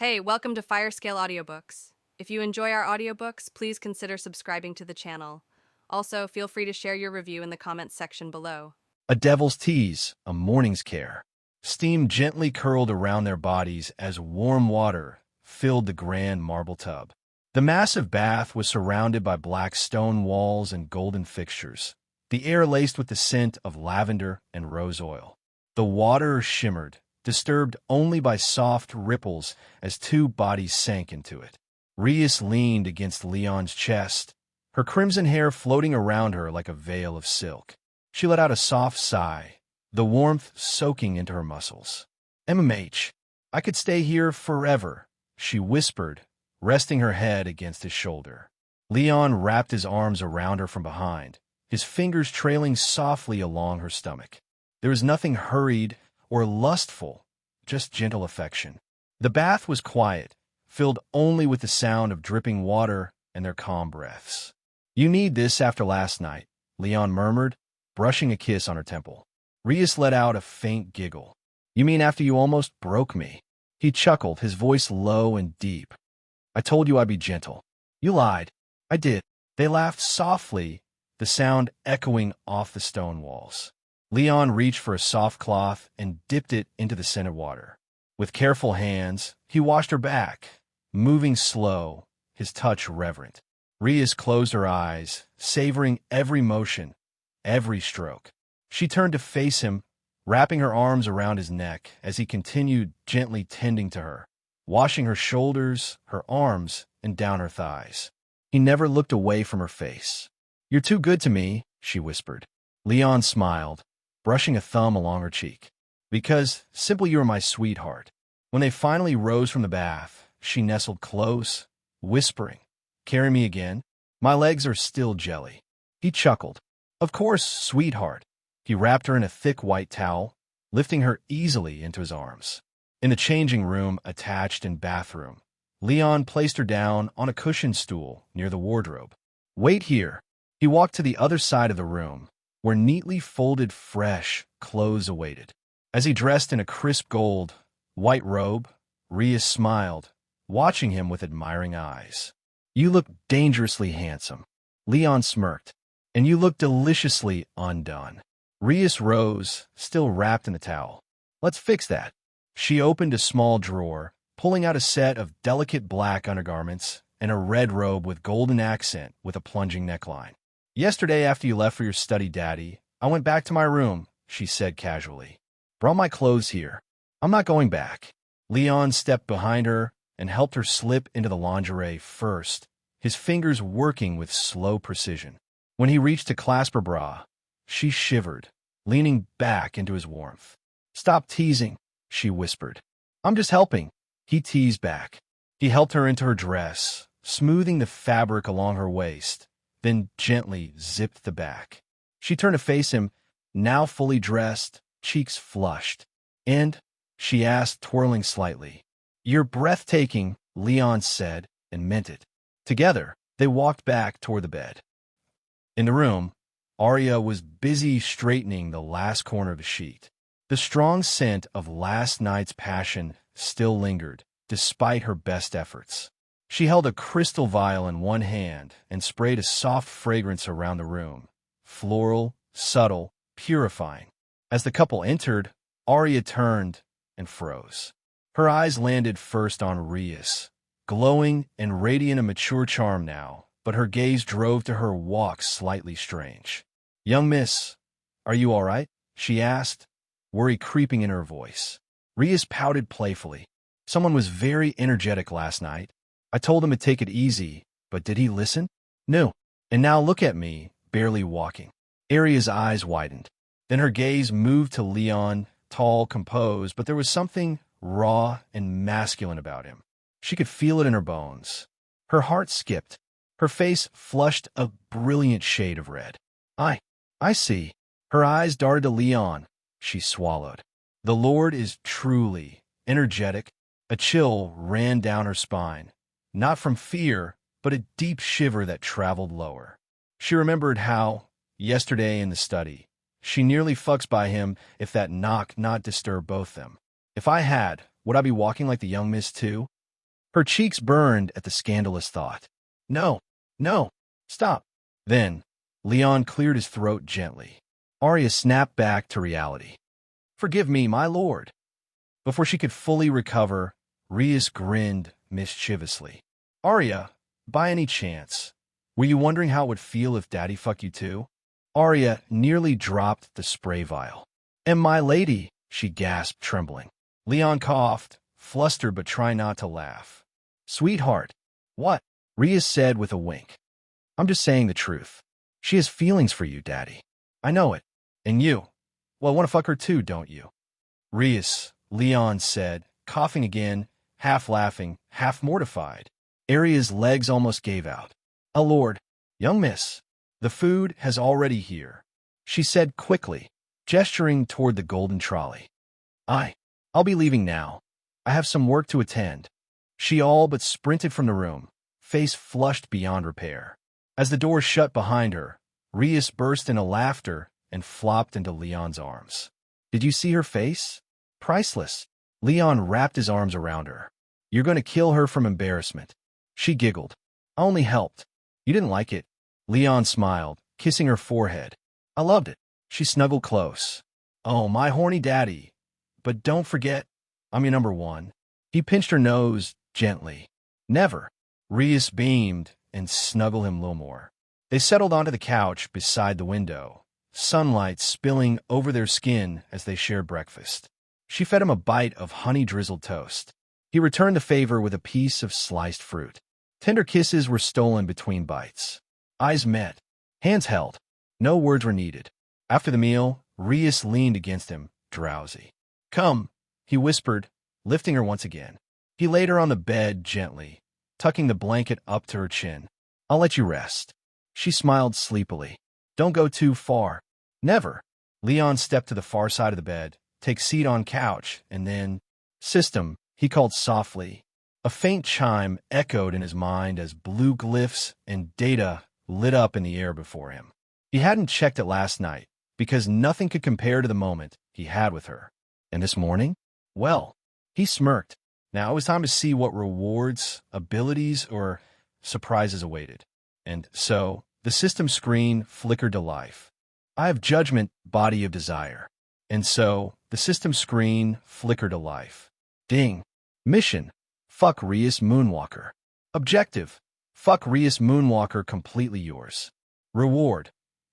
Hey, welcome to Firescale Audiobooks. If you enjoy our audiobooks, please consider subscribing to the channel. Also, feel free to share your review in the comments section below. A devil's tease, a morning's care. Steam gently curled around their bodies as warm water filled the grand marble tub. The massive bath was surrounded by black stone walls and golden fixtures, the air laced with the scent of lavender and rose oil. The water shimmered, disturbed only by soft ripples as two bodies sank into it. Rias leaned against Leon's chest, her crimson hair floating around her like a veil of silk. She let out a soft sigh, the warmth soaking into her muscles. "MMH, I could stay here forever," she whispered, resting her head against his shoulder. Leon wrapped his arms around her from behind, his fingers trailing softly along her stomach. There was nothing hurried or lustful, just gentle affection. The bath was quiet, filled only with the sound of dripping water and their calm breaths. "You need this after last night," Leon murmured, brushing a kiss on her temple. Rias let out a faint giggle. "You mean after you almost broke me?" He chuckled, his voice low and deep. "I told you I'd be gentle." "You lied." "I did." They laughed softly, the sound echoing off the stone walls. Leon reached for a soft cloth and dipped it into the scented water. With careful hands, he washed her back, moving slow, his touch reverent. Rias closed her eyes, savoring every motion, every stroke. She turned to face him, wrapping her arms around his neck as he continued gently tending to her, washing her shoulders, her arms, and down her thighs. He never looked away from her face. "You're too good to me," she whispered. Leon smiled, brushing a thumb along her cheek. "Because simply you're my sweetheart." When they finally rose from the bath, she nestled close, whispering, "Carry me again? My legs are still jelly." He chuckled. "Of course, sweetheart." He wrapped her in a thick white towel, lifting her easily into his arms. In the changing room attached and bathroom, Leon placed her down on a cushioned stool near the wardrobe. "Wait here." He walked to the other side of the room, where neatly folded fresh clothes awaited. As he dressed in a crisp gold, white robe, Rias smiled, watching him with admiring eyes. "You look dangerously handsome." Leon smirked. "And you look deliciously undone." Rias rose, still wrapped in the towel. "Let's fix that." She opened a small drawer, pulling out a set of delicate black undergarments and a red robe with golden accent with a plunging neckline. "Yesterday after you left for your study, Daddy, I went back to my room," she said casually. "Brought my clothes here. I'm not going back." Leon stepped behind her and helped her slip into the lingerie first, his fingers working with slow precision. When he reached to clasp her bra, she shivered, leaning back into his warmth. "Stop teasing," she whispered. "I'm just helping." He teased back. He helped her into her dress, smoothing the fabric along her waist, then gently zipped the back. She turned to face him, now fully dressed, cheeks flushed. "And?" she asked, twirling slightly. "You're breathtaking," Leon said, and meant it. Together, they walked back toward the bed. In the room, Arya was busy straightening the last corner of the sheet. The strong scent of last night's passion still lingered, despite her best efforts. She held a crystal vial in one hand and sprayed a soft fragrance around the room, floral, subtle, purifying. As the couple entered, Arya turned and froze. Her eyes landed first on Rias, glowing and radiant a mature charm now, but her gaze drove to her walk slightly strange. "Young miss, are you all right?" she asked, worry creeping in her voice. Rias pouted playfully. "Someone was very energetic last night. I told him to take it easy, but did he listen? No. And now look at me, barely walking." Arya's eyes widened. Then her gaze moved to Leon, tall, composed, but there was something raw and masculine about him. She could feel it in her bones. Her heart skipped. Her face flushed a brilliant shade of red. I see." Her eyes darted to Leon. She swallowed. "The Lord is truly energetic." A chill ran down her spine, not from fear, but a deep shiver that traveled lower. She remembered how, yesterday in the study, she nearly fucks by him if that knock not disturbed both them. If I had, would I be walking like the young miss too? Her cheeks burned at the scandalous thought. No, no, stop. Then, Leon cleared his throat gently. Arya snapped back to reality. Forgive me, my lord. Before she could fully recover, Rhys grinned mischievously. Arya, by any chance, were you wondering how it would feel if Daddy fucked you too? Arya nearly dropped the spray vial. And my lady, she gasped, trembling. Leon coughed, flustered but trying not to laugh. Sweetheart. What? Rhys said with a wink. I'm just saying the truth. She has feelings for you, Daddy. I know it. And you? Well, I want to fuck her too, don't you? Rhys, Leon said, coughing again, half laughing, half mortified. Arya's legs almost gave out. Oh, Lord, young miss, the food has already here, she said quickly, gesturing toward the golden trolley. I'll be leaving now. I have some work to attend. She all but sprinted from the room, face flushed beyond repair. As the door shut behind her, Rhys burst into laughter and flopped into Leon's arms. Did you see her face? Priceless. Leon wrapped his arms around her. You're going to kill her from embarrassment. She giggled. I only helped. You didn't like it. Leon smiled, kissing her forehead. I loved it. She snuggled close. Oh, my horny daddy. But don't forget, I'm your number one. He pinched her nose gently. Never. Rhys beamed and snuggled him a little more. They settled onto the couch beside the window, sunlight spilling over their skin as they shared breakfast. She fed him a bite of honey-drizzled toast. He returned the favor with a piece of sliced fruit. Tender kisses were stolen between bites. Eyes met. Hands held. No words were needed. After the meal, Rhys leaned against him, drowsy. Come, he whispered, lifting her once again. He laid her on the bed gently, tucking the blanket up to her chin. I'll let you rest. She smiled sleepily. Don't go too far. Never. Leon stepped to the far side of the bed, take seat on couch, and then... System, he called softly. A faint chime echoed in his mind as blue glyphs and data lit up in the air before him. He hadn't checked it last night, because nothing could compare to the moment he had with her. And this morning? Well, he smirked. Now it was time to see what rewards, abilities, or surprises awaited. And so, the system screen flickered to life. I have judgment, body of desire. And so, the system screen flickered to life. Ding. Mission. Fuck Rhys Moonwalker. Objective. Fuck Rhys Moonwalker completely yours. Reward.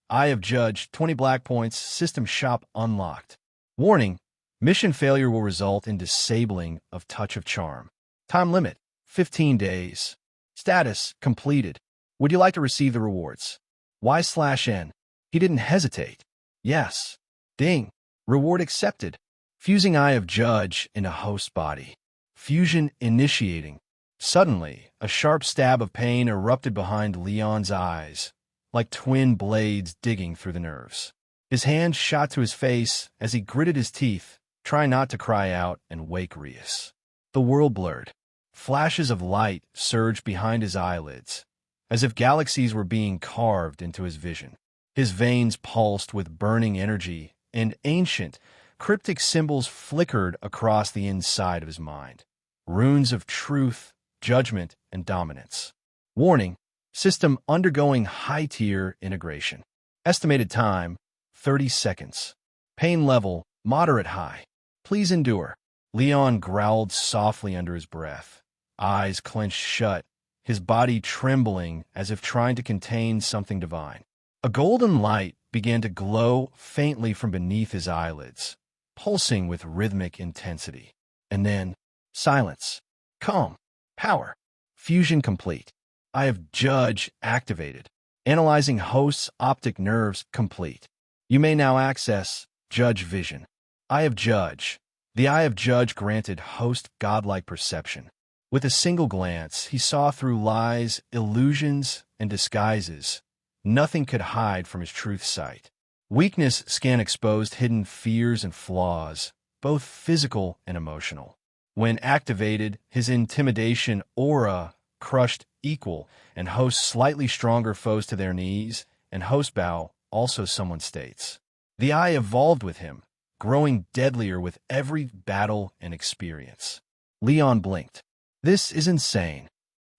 Eye of Judge, 20 black points, system shop unlocked. Warning. Mission failure will result in disabling of Touch of Charm. Time limit, 15 days. Status, completed. Would you like to receive the rewards? Y/N. He didn't hesitate. Yes. Ding. Reward accepted. Fusing Eye of Judge into host body. Fusion initiating. Suddenly, a sharp stab of pain erupted behind Leon's eyes, like twin blades digging through the nerves. His hand shot to his face as he gritted his teeth, trying not to cry out and wake Rhys. The world blurred. Flashes of light surged behind his eyelids, as if galaxies were being carved into his vision. His veins pulsed with burning energy, and ancient, cryptic symbols flickered across the inside of his mind. Runes of truth, judgment, and dominance. Warning, system undergoing high-tier integration. Estimated time, 30 seconds. Pain level, moderate high. Please endure. Leon growled softly under his breath, eyes clenched shut, his body trembling as if trying to contain something divine. A golden light began to glow faintly from beneath his eyelids, pulsing with rhythmic intensity. And then, silence. Calm. Power. Fusion complete. Eye of Judge activated. Analyzing host's optic nerves complete. You may now access Judge Vision. Eye of Judge. The Eye of Judge granted host godlike perception. With a single glance, he saw through lies, illusions, and disguises. Nothing could hide from his truth sight. Weakness scan exposed hidden fears and flaws, both physical and emotional. When activated, his intimidation aura crushed equal and host slightly stronger foes to their knees, and host bow also someone states. The eye evolved with him, growing deadlier with every battle and experience. Leon blinked. This is insane.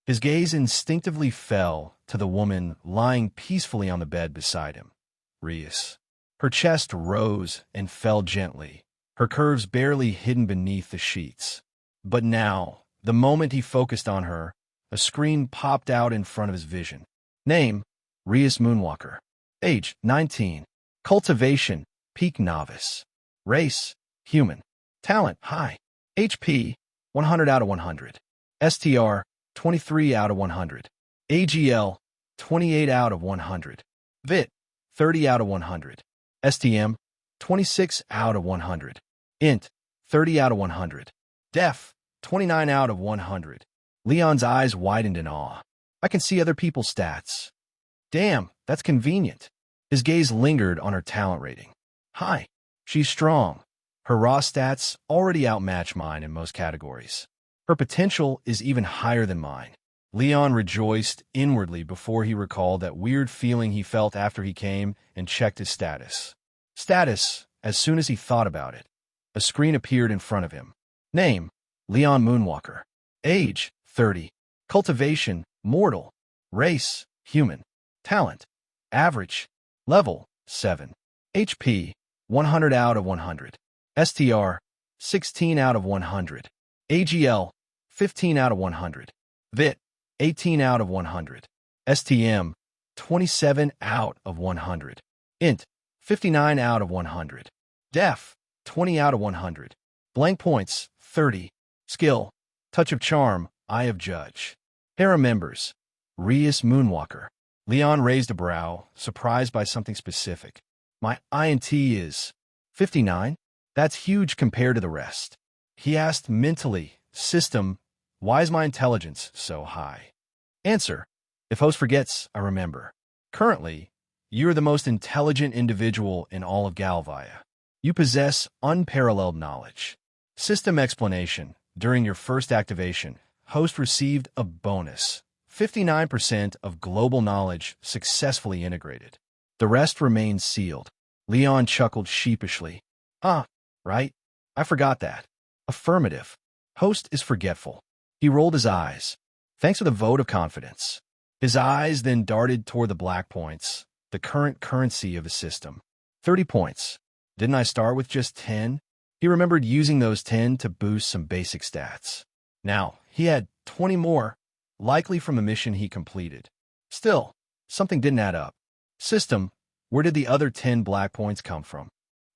His gaze instinctively fell to the woman lying peacefully on the bed beside him. Rias. Her chest rose and fell gently, her curves barely hidden beneath the sheets. But now, the moment he focused on her, a screen popped out in front of his vision. Name, Rias Moonwalker. Age, 19. Cultivation, peak novice. Race, human. Talent, high. HP, 100 out of 100. STR, 23 out of 100. AGL, 28 out of 100. VIT, 30 out of 100. STM, 26 out of 100. INT, 30 out of 100. DEF, 29 out of 100. Leon's eyes widened in awe. I can see other people's stats. Damn, that's convenient. His gaze lingered on her talent rating. High. She's strong. Her raw stats already outmatch mine in most categories. Her potential is even higher than mine. Leon rejoiced inwardly before he recalled that weird feeling he felt after he came and checked his status. As soon as he thought about it, a screen appeared in front of him. Name, Leon Moonwalker. Age, 30. Cultivation, mortal. Race, human. Talent, average. Level, 7. HP, 100 out of 100. STR, 16 out of 100. AGL, 15 out of 100. VIT, 18 out of 100. STM, 27 out of 100. INT, 59 out of 100. DEF, 20 out of 100. Blank points, 30. Skill, Touch of Charm, Eye of Judge. Harem members, Rias Moonwalker. Leon raised a brow, surprised by something specific. My INT is 59? That's huge compared to the rest. He asked mentally, System, why is my intelligence so high? Answer, if host forgets, I remember. Currently, you are the most intelligent individual in all of Galvia. You possess unparalleled knowledge. System explanation, during your first activation, host received a bonus. 59% of global knowledge successfully integrated. The rest remains sealed. Leon chuckled sheepishly. Right? I forgot that. Affirmative. Host is forgetful. He rolled his eyes. Thanks for the vote of confidence. His eyes then darted toward the black points, the current currency of his system. 30 points. Didn't I start with just 10? He remembered using those 10 to boost some basic stats. Now, he had 20 more, likely from a mission he completed. Still, something didn't add up. System, where did the other 10 black points come from?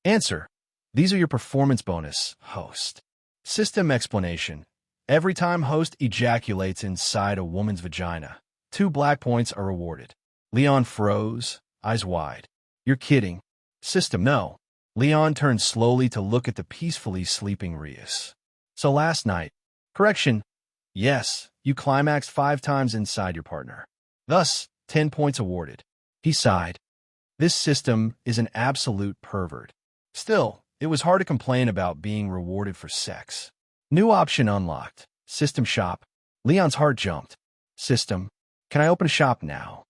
Answer, these are your performance bonus, host. System explanation. Every time host ejaculates inside a woman's vagina, 2 black points are rewarded. Leon froze, eyes wide. You're kidding. System, no. Leon turned slowly to look at the peacefully sleeping Rias. So last night, correction, yes, you climaxed 5 times inside your partner. Thus, 10 points awarded. He sighed. This system is an absolute pervert. Still, it was hard to complain about being rewarded for sex. New option unlocked. System shop. Leon's heart jumped. System, can I open a shop now?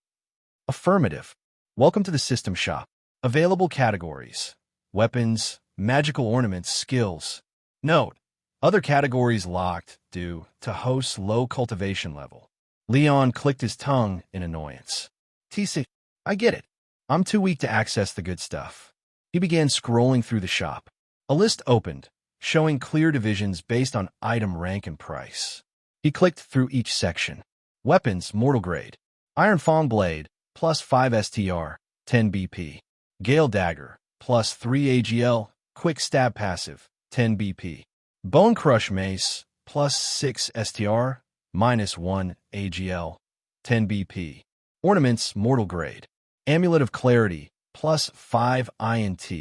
Affirmative. Welcome to the system shop. Available categories. Weapons, magical ornaments, skills. Note, other categories locked due to host's low cultivation level. Leon clicked his tongue in annoyance. TC, I get it. I'm too weak to access the good stuff. He began scrolling through the shop. A list opened, showing clear divisions based on item rank and price. He clicked through each section. Weapons, mortal grade. Iron Fang Blade, plus 5 STR, 10 BP. Gale Dagger, plus 3 AGL, quick stab passive, 10 BP. Bone Crush Mace, plus 6 STR, minus 1 AGL, 10 BP. Ornaments, mortal grade. Amulet of Clarity, plus 5 INT,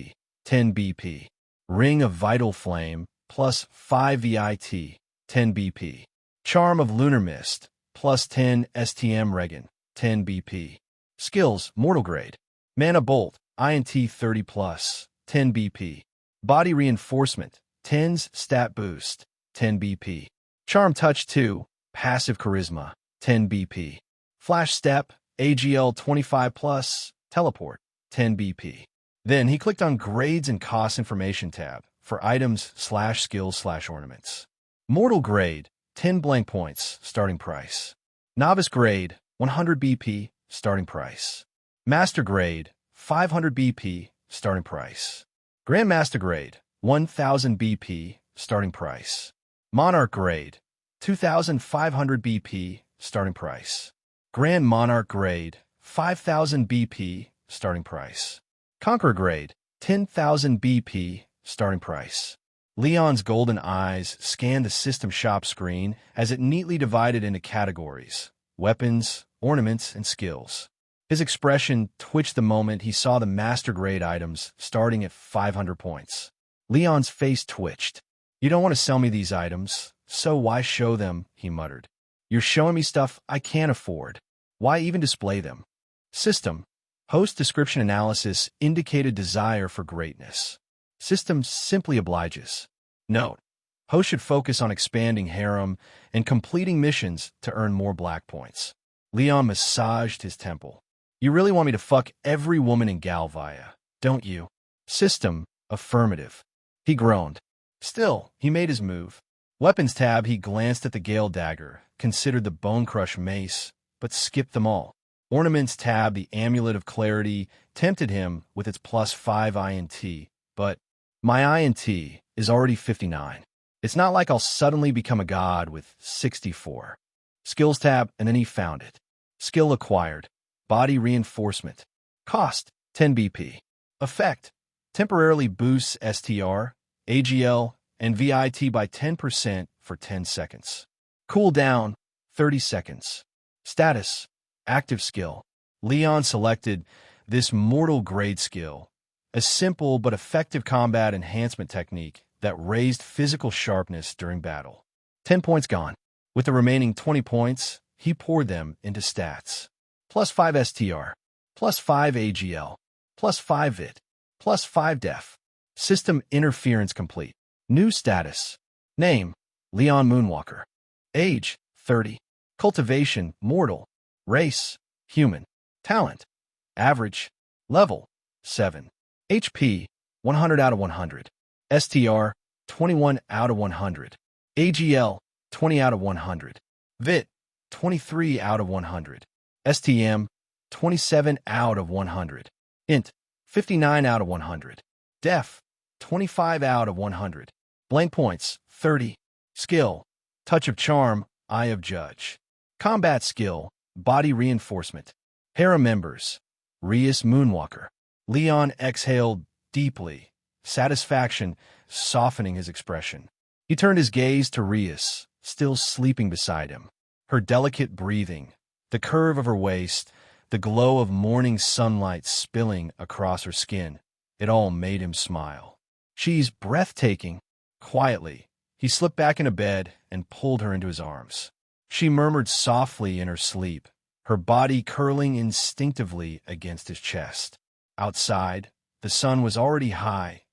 10 BP. Ring of Vital Flame, plus 5 VIT, 10 BP. Charm of Lunar Mist, plus 10 STM Regan, 10 BP. Skills, mortal grade. Mana Bolt, INT 30 plus, 10 BP. Body Reinforcement, 10's stat boost, 10 BP. Charm Touch 2, passive charisma, 10 BP. Flash Step, AGL 25 plus, teleport, 10 BP. Then he clicked on Grades and Cost Information tab for items/skills/ornaments. Mortal grade, 10 blank points, starting price. Novice grade, 100 BP, starting price. Master grade, 500 BP, starting price. Grandmaster grade, 1000 BP, starting price. Monarch grade, 2500 BP, starting price. Grand Monarch grade, 5000 BP, starting price. Conqueror grade, 10,000 BP, starting price. Leon's golden eyes scanned the system shop screen as it neatly divided into categories: weapons, ornaments, and skills. His expression twitched the moment he saw the master grade items starting at 500 points. Leon's face twitched. "You don't want to sell me these items, so why show them?" he muttered. "You're showing me stuff I can't afford. Why even display them?" System. Host description analysis indicated desire for greatness. System simply obliges. Note: host should focus on expanding harem and completing missions to earn more black points. Leon massaged his temple. "You really want me to fuck every woman in Galvia, don't you?" System. Affirmative. He groaned. Still, he made his move. Weapons tab, he glanced at the Gale dagger, considered the Bone Crush mace, but skipped them all. Ornaments tab, the Amulet of Clarity, tempted him with its +5 INT, but my INT is already 59. It's not like I'll suddenly become a god with 64. Skills tab, and then he found it. Skill acquired. Body Reinforcement. Cost, 10 BP. Effect, temporarily boosts STR, AGL, and VIT by 10% for 10 seconds. Cooldown, 30 seconds. Status, active skill. Leon selected this mortal grade skill, a simple but effective combat enhancement technique that raised physical sharpness during battle. 10 points gone. With the remaining 20 points, he poured them into stats. +5 STR, +5 AGL, +5 VIT, +5 Def. System interference complete. New status. Name, Leon Moonwalker. Age, 30. Cultivation, mortal. Race, human. Talent, average. Level, 7. HP, 100 out of 100. STR, 21 out of 100. AGL, 20 out of 100. VIT, 23 out of 100. STM, 27 out of 100. Int, 59 out of 100. Def, 25 out of 100. Blank points, 30. Skill, Touch of Charm, Eye of Judge. Combat skill, Body Reinforcement. Harem members, Rias Moonwalker. Leon exhaled deeply, satisfaction softening his expression. He turned his gaze to Rias, still sleeping beside him. Her delicate breathing, the curve of her waist, the glow of morning sunlight spilling across her skin, it all made him smile. "She's breathtaking." Quietly, he slipped back into bed and pulled her into his arms. She murmured softly in her sleep, her body curling instinctively against his chest. Outside, the sun was already high,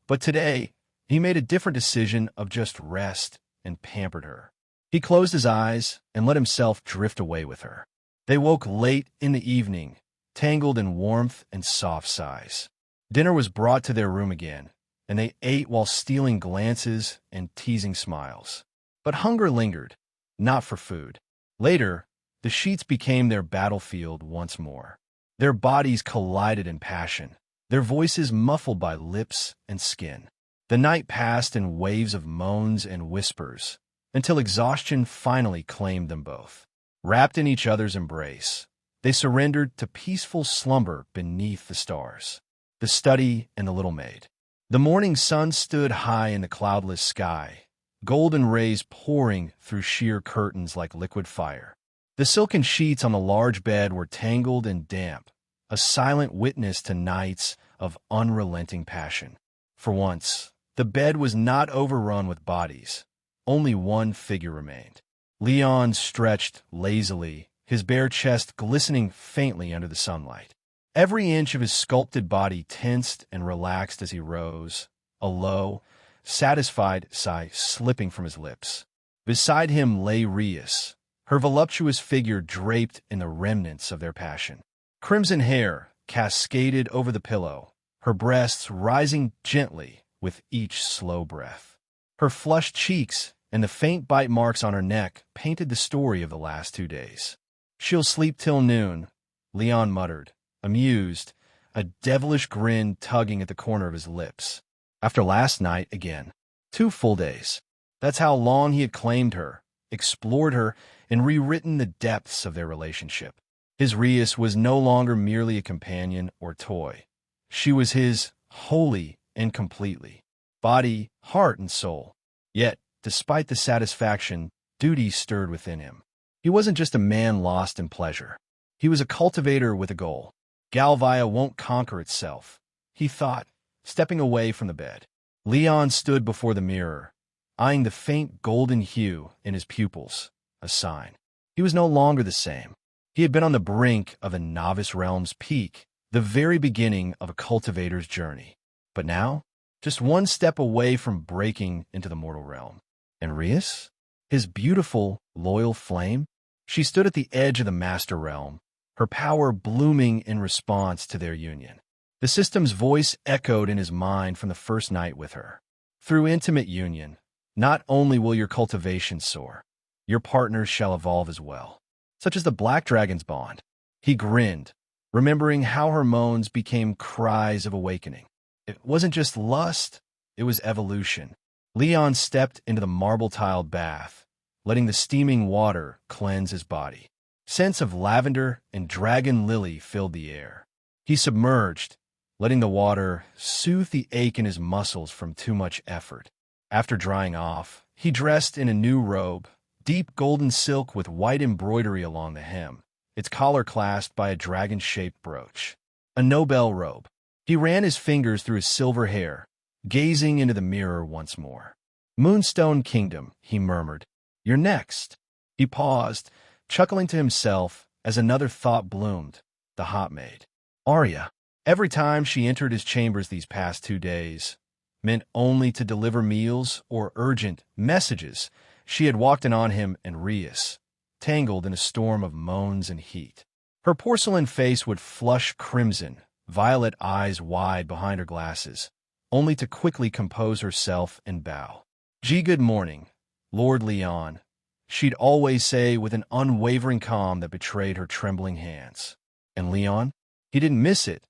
but today, he made a different decision of just rest and pampered her. He closed his eyes and let himself drift away with her. They woke late in the evening, tangled in warmth and soft sighs. Dinner was brought to their room again, and they ate while stealing glances and teasing smiles. But hunger lingered, not for food. Later, the sheets became their battlefield once more. Their bodies collided in passion, their voices muffled by lips and skin. The night passed in waves of moans and whispers, until exhaustion finally claimed them both. Wrapped in each other's embrace, they surrendered to peaceful slumber beneath the stars. The study and the little maid. The morning sun stood high in the cloudless sky, golden rays pouring through sheer curtains like liquid fire. The silken sheets on the large bed were tangled and damp, a silent witness to nights of unrelenting passion. For once, the bed was not overrun with bodies. Only one figure remained. Leon stretched lazily, his bare chest glistening faintly under the sunlight. Every inch of his sculpted body tensed and relaxed as he rose, a low, satisfied sigh slipping from his lips. Beside him lay Rias, her voluptuous figure draped in the remnants of their passion. Crimson hair cascaded over the pillow, her breasts rising gently with each slow breath. Her flushed cheeks and the faint bite marks on her neck painted the story of the last 2 days. "She'll sleep till noon," Leon muttered, amused, a devilish grin tugging at the corner of his lips. After last night, again. 2 full days. That's how long he had claimed her, explored her, and rewritten the depths of their relationship. His Rias was no longer merely a companion or toy. She was his wholly and completely, body, heart, and soul. Yet, despite the satisfaction, duty stirred within him. He wasn't just a man lost in pleasure. He was a cultivator with a goal. Galvia won't conquer itself, he thought, stepping away from the bed. Leon stood before the mirror, eyeing the faint golden hue in his pupils, a sign. He was no longer the same. He had been on the brink of a novice realm's peak, the very beginning of a cultivator's journey. But now, just one step away from breaking into the mortal realm. And Rias? His beautiful, loyal flame? She stood at the edge of the master realm, her power blooming in response to their union. The system's voice echoed in his mind from the first night with her. Through intimate union, not only will your cultivation soar, your partners shall evolve as well, such as the black dragon's bond. He grinned, remembering how her moans became cries of awakening. It wasn't just lust, it was evolution. Leon stepped into the marble-tiled bath, letting the steaming water cleanse his body. Scents of lavender and dragon lily filled the air. He submerged, letting the water soothe the ache in his muscles from too much effort. After drying off, he dressed in a new robe, deep golden silk with white embroidery along the hem, its collar clasped by a dragon-shaped brooch. A Nobel robe. He ran his fingers through his silver hair, gazing into the mirror once more. "Moonstone Kingdom," he murmured. "You're next." He paused, chuckling to himself as another thought bloomed, the hot maid. Arya. Every time she entered his chambers these past 2 days, meant only to deliver meals or urgent messages, she had walked in on him and Rias, tangled in a storm of moans and heat. Her porcelain face would flush crimson, violet eyes wide behind her glasses, only to quickly compose herself and bow. "Good morning, Lord Leon," she'd always say with an unwavering calm that betrayed her trembling hands. And Leon? He didn't miss it.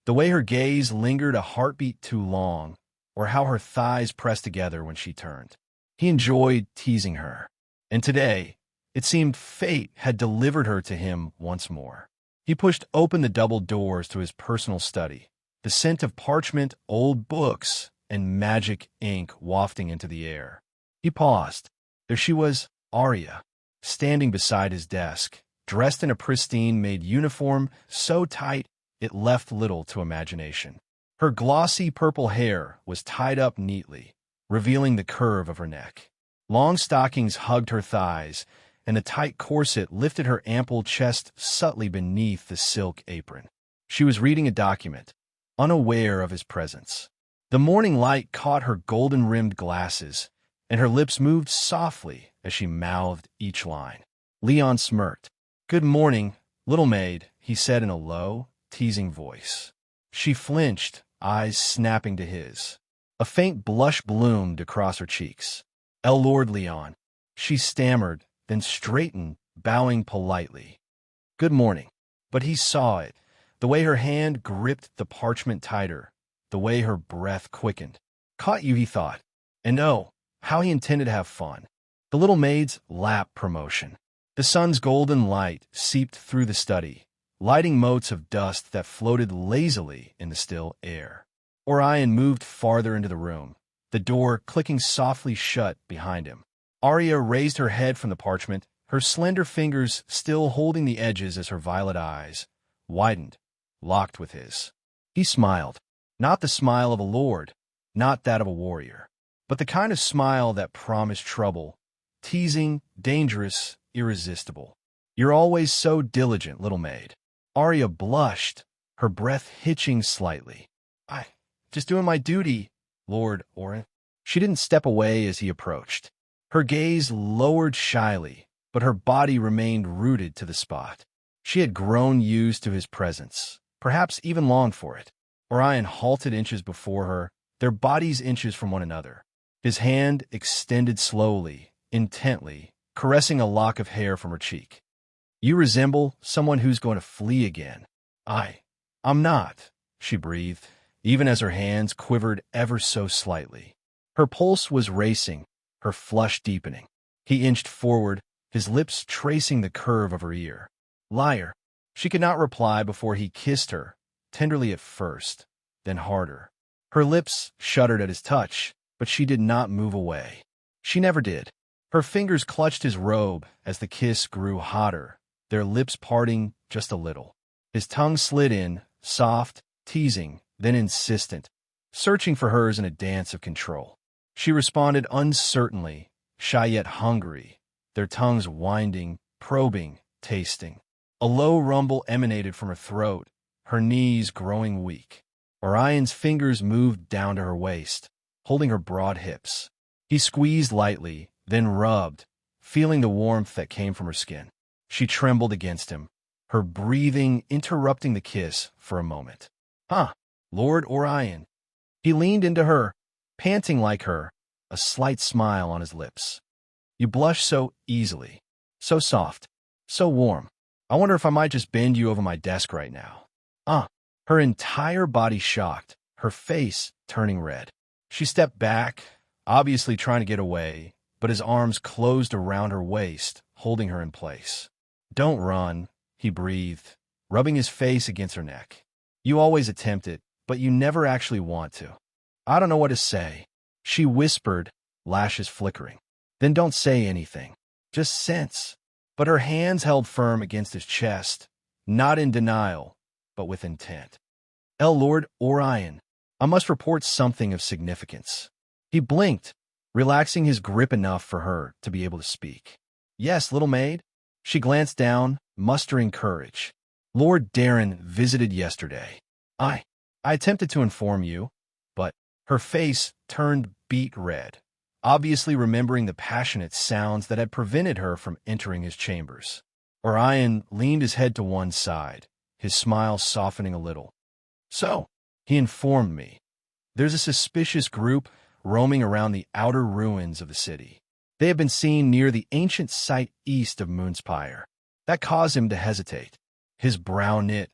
The way her gaze lingered a heartbeat too long, or how her thighs pressed together when she turned. He enjoyed teasing her. And today, it seemed fate had delivered her to him once more. He pushed open the double doors to his personal study, the scent of parchment, old books, and magic ink wafting into the air. He paused. There she was, Arya, standing beside his desk, dressed in a pristine-made uniform so tight it left little to imagination. Her glossy purple hair was tied up neatly, revealing the curve of her neck. Long stockings hugged her thighs, and a tight corset lifted her ample chest subtly beneath the silk apron. She was reading a document, unaware of his presence. The morning light caught her golden-rimmed glasses, and her lips moved softly as she mouthed each line. Leon smirked. "Good morning, little maid," he said in a low, teasing voice. She flinched, eyes snapping to his. A faint blush bloomed across her cheeks. "Lord Leon," she stammered, then straightened, bowing politely. "Good morning." But he saw it, the way her hand gripped the parchment tighter, the way her breath quickened. Caught you, he thought. And oh, how he intended to have fun. The little maid's lap promotion. The sun's golden light seeped through the study, lighting motes of dust that floated lazily in the still air. Orion moved farther into the room, the door clicking softly shut behind him. Arya raised her head from the parchment, her slender fingers still holding the edges as her violet eyes widened, locked with his. He smiled, not the smile of a lord, not that of a warrior, but the kind of smile that promised trouble, teasing, dangerous, irresistible. "You're always so diligent, little maid." Arya blushed, her breath hitching slightly. "I just doing my duty, Lord Orin." She didn't step away as he approached. Her gaze lowered shyly, but her body remained rooted to the spot. She had grown used to his presence, perhaps even longed for it. Orion halted inches before her, their bodies inches from one another. His hand extended slowly, intently, caressing a lock of hair from her cheek. You resemble someone who's going to flee again. I'm not, she breathed, even as her hands quivered ever so slightly. Her pulse was racing, her flush deepening. He inched forward, his lips tracing the curve of her ear. Liar. She could not reply before he kissed her, tenderly at first, then harder. Her lips shuddered at his touch, but she did not move away. She never did. Her fingers clutched his robe as the kiss grew hotter, their lips parting just a little. His tongue slid in, soft, teasing, then insistent, searching for hers in a dance of control. She responded uncertainly, shy yet hungry, their tongues winding, probing, tasting. A low rumble emanated from her throat, her knees growing weak. Orion's fingers moved down to her waist, holding her broad hips. He squeezed lightly, then rubbed, feeling the warmth that came from her skin. She trembled against him, her breathing interrupting the kiss for a moment. Lord Orion. He leaned into her, panting like her, a slight smile on his lips. You blush so easily, so soft, so warm. I wonder if I might just bend you over my desk right now. Her entire body shocked, her face turning red. She stepped back, obviously trying to get away, but his arms closed around her waist, holding her in place. Don't run, he breathed, rubbing his face against her neck. You always attempt it, but you never actually want to. I don't know what to say, she whispered, lashes flickering. Then don't say anything. Just sense. But her hands held firm against his chest, not in denial, but with intent. Lord Orion, I must report something of significance. He blinked, relaxing his grip enough for her to be able to speak. Yes, little maid? She glanced down, mustering courage. Lord Darren visited yesterday. I attempted to inform you, but her face turned beet red, obviously remembering the passionate sounds that had prevented her from entering his chambers. Orion leaned his head to one side, his smile softening a little. So, he informed me, there's a suspicious group roaming around the outer ruins of the city. They have been seen near the ancient site east of Moonspire. That caused him to hesitate, his brow knit,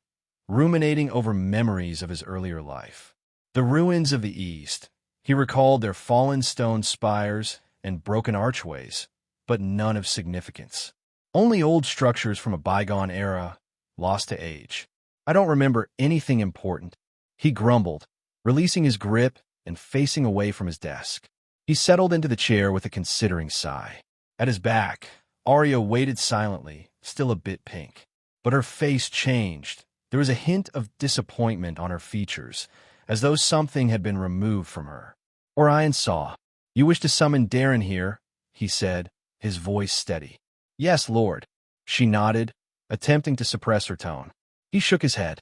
ruminating over memories of his earlier life. The ruins of the east. He recalled their fallen stone spires and broken archways, but none of significance. Only old structures from a bygone era, lost to age. I don't remember anything important, he grumbled, releasing his grip and facing away from his desk. He settled into the chair with a considering sigh. At his back, Arya waited silently, still a bit pink. But her face changed. There was a hint of disappointment on her features, as though something had been removed from her. Orion saw. You wish to summon Darren here, he said, his voice steady. Yes, Lord. She nodded, attempting to suppress her tone. He shook his head.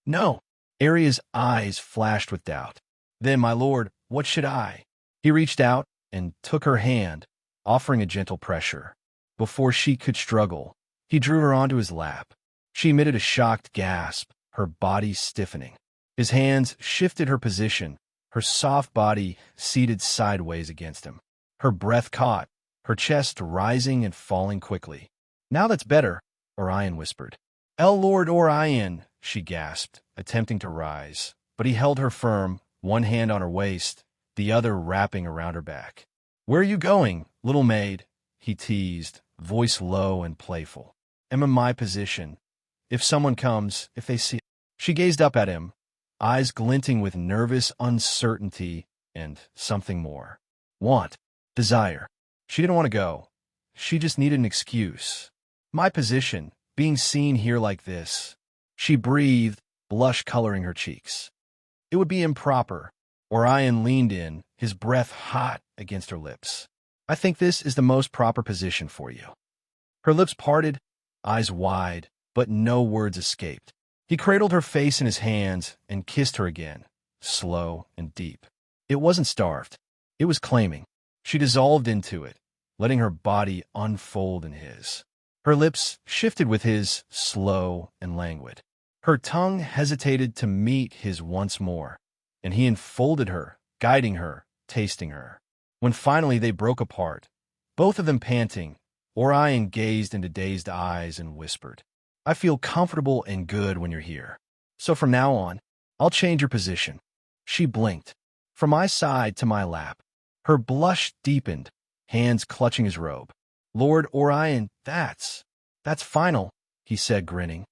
No. Arya's eyes flashed with doubt. Then, my lord, what should I? He reached out and took her hand, offering a gentle pressure. Before she could struggle, he drew her onto his lap. She emitted a shocked gasp, her body stiffening. His hands shifted her position, her soft body seated sideways against him. Her breath caught, her chest rising and falling quickly. Now that's better, Orion whispered. Lord Orion, she gasped, attempting to rise, but he held her firm, one hand on her waist, the other wrapping around her back. Where are you going, little maid? He teased, voice low and playful. I'm in my position. If someone comes, if they see... She gazed up at him, eyes glinting with nervous uncertainty and something more. Want. Desire. She didn't want to go. She just needed an excuse. My position, being seen here like this. She breathed, blush coloring her cheeks. It would be improper. Orion leaned in, his breath hot against her lips. I think this is the most proper position for you. Her lips parted, eyes wide, but no words escaped. He cradled her face in his hands and kissed her again, slow and deep. It wasn't starved. It was claiming. She dissolved into it, letting her body unfold in his. Her lips shifted with his, slow and languid. Her tongue hesitated to meet his once more, and he enfolded her, guiding her, tasting her. When finally they broke apart, Both of them panting, Orion gazed into dazed eyes and whispered, I feel comfortable and good when you're here. So from now on, I'll change your position. She blinked. From my side to my lap. Her blush deepened, hands clutching his robe. Lord Orion, that's final, he said, grinning.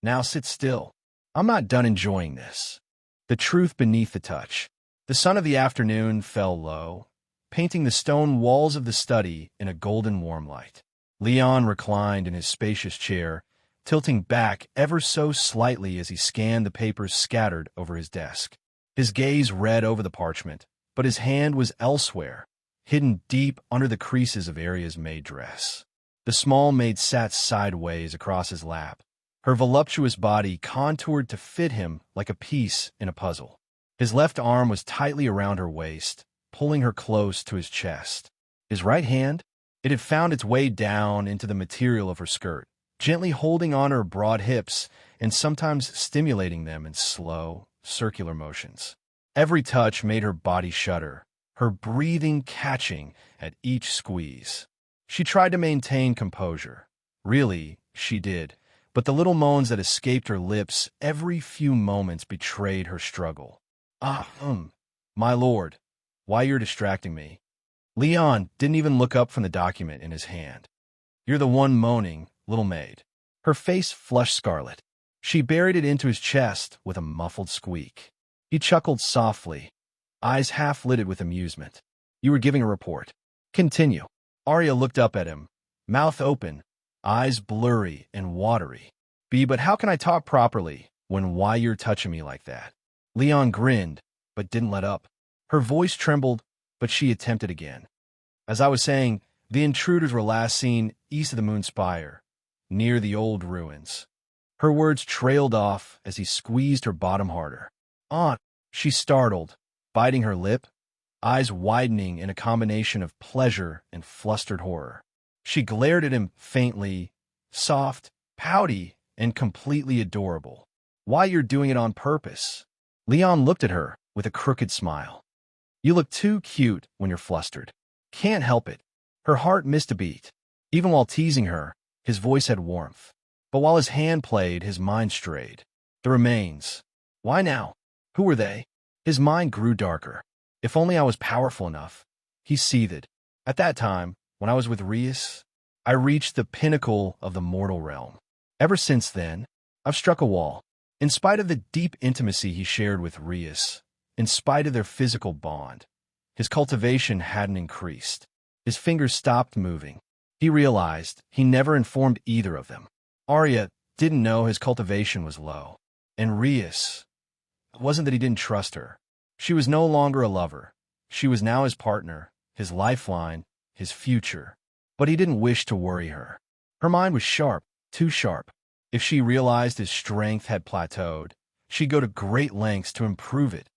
Now sit still. I'm not done enjoying this. The truth beneath the touch. The sun of the afternoon fell low, painting the stone walls of the study in a golden warm light. Leon reclined in his spacious chair, tilting back ever so slightly as he scanned the papers scattered over his desk. His gaze read over the parchment, but his hand was elsewhere, hidden deep under the creases of Arya's maid dress. The small maid sat sideways across his lap, her voluptuous body contoured to fit him like a piece in a puzzle. His left arm was tightly around her waist, pulling her close to his chest. His right hand? It had found its way down into the material of her skirt, gently holding on her broad hips and sometimes stimulating them in slow, circular motions. Every touch made her body shudder, her breathing catching at each squeeze. She tried to maintain composure. Really, she did, but the little moans that escaped her lips every few moments betrayed her struggle. My lord, why you're distracting me? Leon didn't even look up from the document in his hand. You're the one moaning, little maid. Her face flushed scarlet. She buried it into his chest with a muffled squeak. He chuckled softly, eyes half-lidded with amusement. You were giving a report. Continue. Arya looked up at him, mouth open, eyes blurry and watery. But how can I talk properly when why you're touching me like that? Leon grinned, but didn't let up. Her voice trembled, but she attempted again. As I was saying, the intruders were last seen east of the Moon Spire, near the old ruins. Her words trailed off as he squeezed her bottom harder. Aunt, she startled, biting her lip, eyes widening in a combination of pleasure and flustered horror. She glared at him faintly, soft, pouty, and completely adorable. Why you're doing it on purpose? Leon looked at her with a crooked smile. You look too cute when you're flustered. Can't help it. Her heart missed a beat. Even while teasing her, his voice had warmth. But while his hand played, his mind strayed. The remains. Why now? Who were they? His mind grew darker. If only I was powerful enough. He seethed. At that time, when I was with Rhys, I reached the pinnacle of the mortal realm. Ever since then, I've struck a wall. In spite of the deep intimacy he shared with Rhys, in spite of their physical bond, his cultivation hadn't increased. His fingers stopped moving. He realized he never informed either of them. Arya didn't know his cultivation was low. And Rhys, it wasn't that he didn't trust her. She was no longer a lover. She was now his partner, his lifeline, his future. But he didn't wish to worry her. Her mind was sharp, too sharp. If she realized his strength had plateaued, she'd go to great lengths to improve it.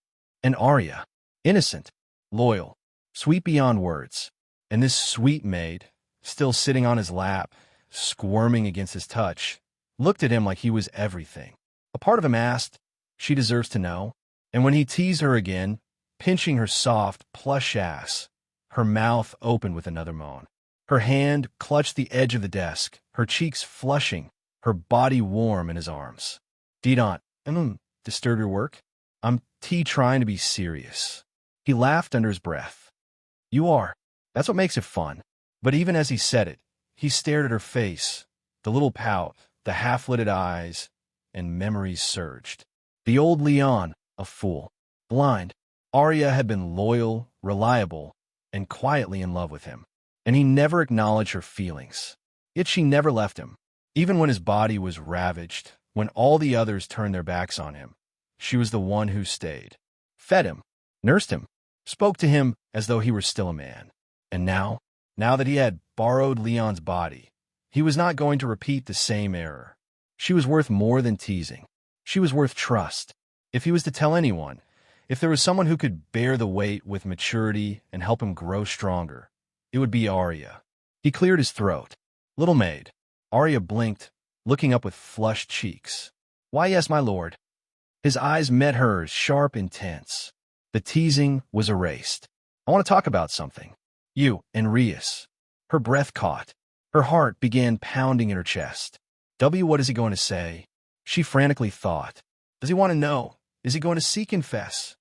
And Arya, innocent, loyal, sweet beyond words. And this sweet maid, still sitting on his lap, squirming against his touch, looked at him like he was everything. A part of him asked, she deserves to know. And when he teased her again, pinching her soft, plush ass, her mouth opened with another moan. Her hand clutched the edge of the desk, her cheeks flushing, her body warm in his arms. Didant, disturb your work? I'm trying to be serious. He laughed under his breath. You are. That's what makes it fun. But even as he said it, he stared at her face, the little pout, the half-lidded eyes, and memories surged. The old Leon, a fool, blind. Arya had been loyal, reliable, and quietly in love with him. And he never acknowledged her feelings. Yet she never left him. Even when his body was ravaged, when all the others turned their backs on him, she was the one who stayed. Fed him, nursed him, spoke to him as though he were still a man. And now that he had borrowed Leon's body, he was not going to repeat the same error. She was worth more than teasing. She was worth trust. If he was to tell anyone, if there was someone who could bear the weight with maturity and help him grow stronger, it would be Arya. He cleared his throat. Little maid. Arya blinked, looking up with flushed cheeks. Why, yes, my lord. His eyes met hers, sharp, intense. The teasing was erased. I want to talk about something. You and Rhys. Her breath caught. Her heart began pounding in her chest. What is he going to say? She frantically thought. Does he want to know? Is he going to seek confess?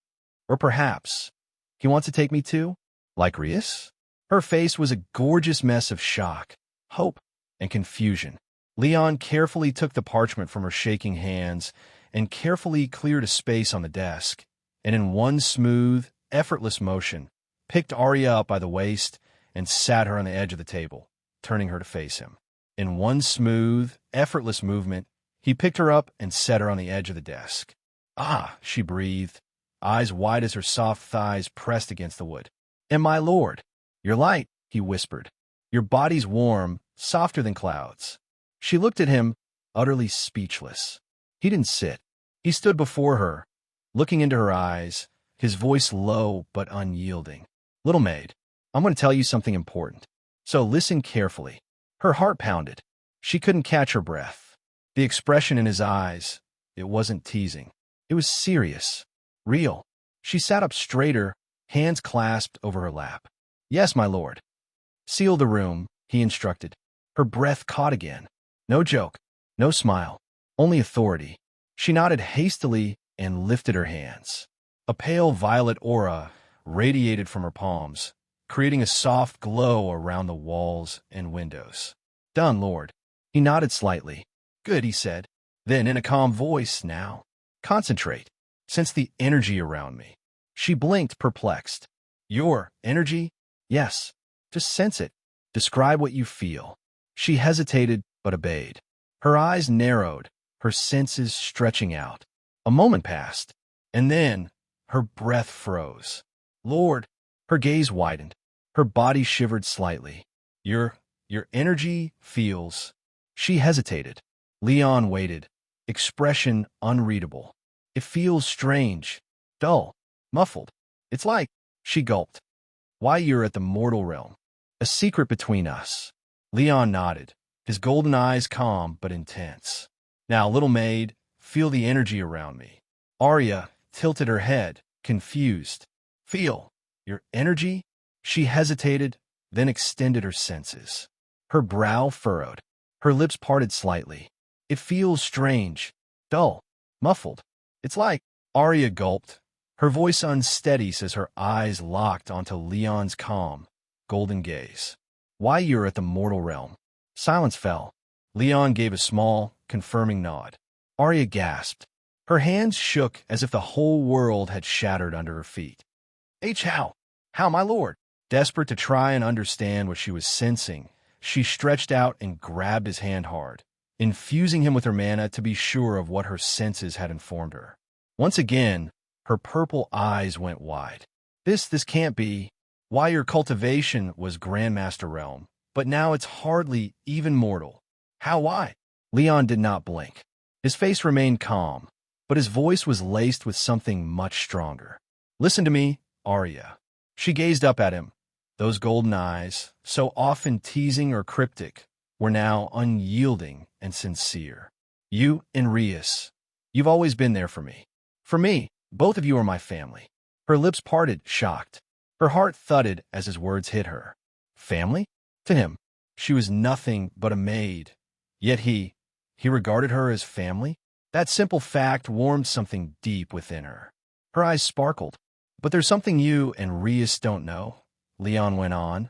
Or perhaps he wants to take me too? Like Rias? Her face was a gorgeous mess of shock, hope, and confusion. Leon carefully took the parchment from her shaking hands and carefully cleared a space on the desk, and in one smooth, effortless motion, picked Arya up by the waist and sat her on the edge of the table, turning her to face him. In one smooth, effortless movement, he picked her up and set her on the edge of the desk. Ah, she breathed, eyes wide as her soft thighs pressed against the wood. And my lord, you're light, he whispered. Your body's warm, softer than clouds. She looked at him, utterly speechless. He didn't sit. He stood before her, looking into her eyes, his voice low but unyielding. Little maid, I'm going to tell you something important. So listen carefully. Her heart pounded. She couldn't catch her breath. The expression in his eyes, it wasn't teasing. It was serious, real. She sat up straighter, hands clasped over her lap. Yes, my lord. Seal the room, he instructed. Her breath caught again. No joke, no smile, only authority. She nodded hastily and lifted her hands. A pale violet aura radiated from her palms, creating a soft glow around the walls and windows. Done, Lord. He nodded slightly. Good, he said. Then, in a calm voice, now, concentrate. Sense the energy around me. She blinked, perplexed. Your energy? Yes. Just sense it. Describe what you feel. She hesitated, but obeyed. Her eyes narrowed, her senses stretching out. A moment passed, and then her breath froze. Lord, her gaze widened. Her body shivered slightly. Your energy feels... She hesitated. Leon waited, expression unreadable. It feels strange, dull, muffled. It's like... She gulped. Why, you're at the mortal realm. A secret between us. Leon nodded, his golden eyes calm but intense. Now, little maid, feel the energy around me. Arya tilted her head, confused. Feel your energy? She hesitated, then extended her senses. Her brow furrowed. Her lips parted slightly. It feels strange, dull, muffled. It's like... Arya gulped, her voice unsteady as her eyes locked onto Leon's calm, golden gaze. Why, you're at the mortal realm. Silence fell. Leon gave a small, confirming nod. Arya gasped. Her hands shook as if the whole world had shattered under her feet. How? How, my lord? Desperate to try and understand what she was sensing, she stretched out and grabbed his hand hard, infusing him with her mana to be sure of what her senses had informed her. Once again, her purple eyes went wide. This can't be. Why, your cultivation was Grandmaster Realm, but now it's hardly even mortal. How, why? Leon did not blink. His face remained calm, but his voice was laced with something much stronger. Listen to me, Arya. She gazed up at him. Those golden eyes, so often teasing or cryptic, were now unyielding and sincere. You and Rias, you've always been there for me. For me, both of you are my family. Her lips parted, shocked. Her heart thudded as his words hit her. Family? To him, she was nothing but a maid. Yet he regarded her as family? That simple fact warmed something deep within her. Her eyes sparkled. But there's something you and Rias don't know, Leon went on,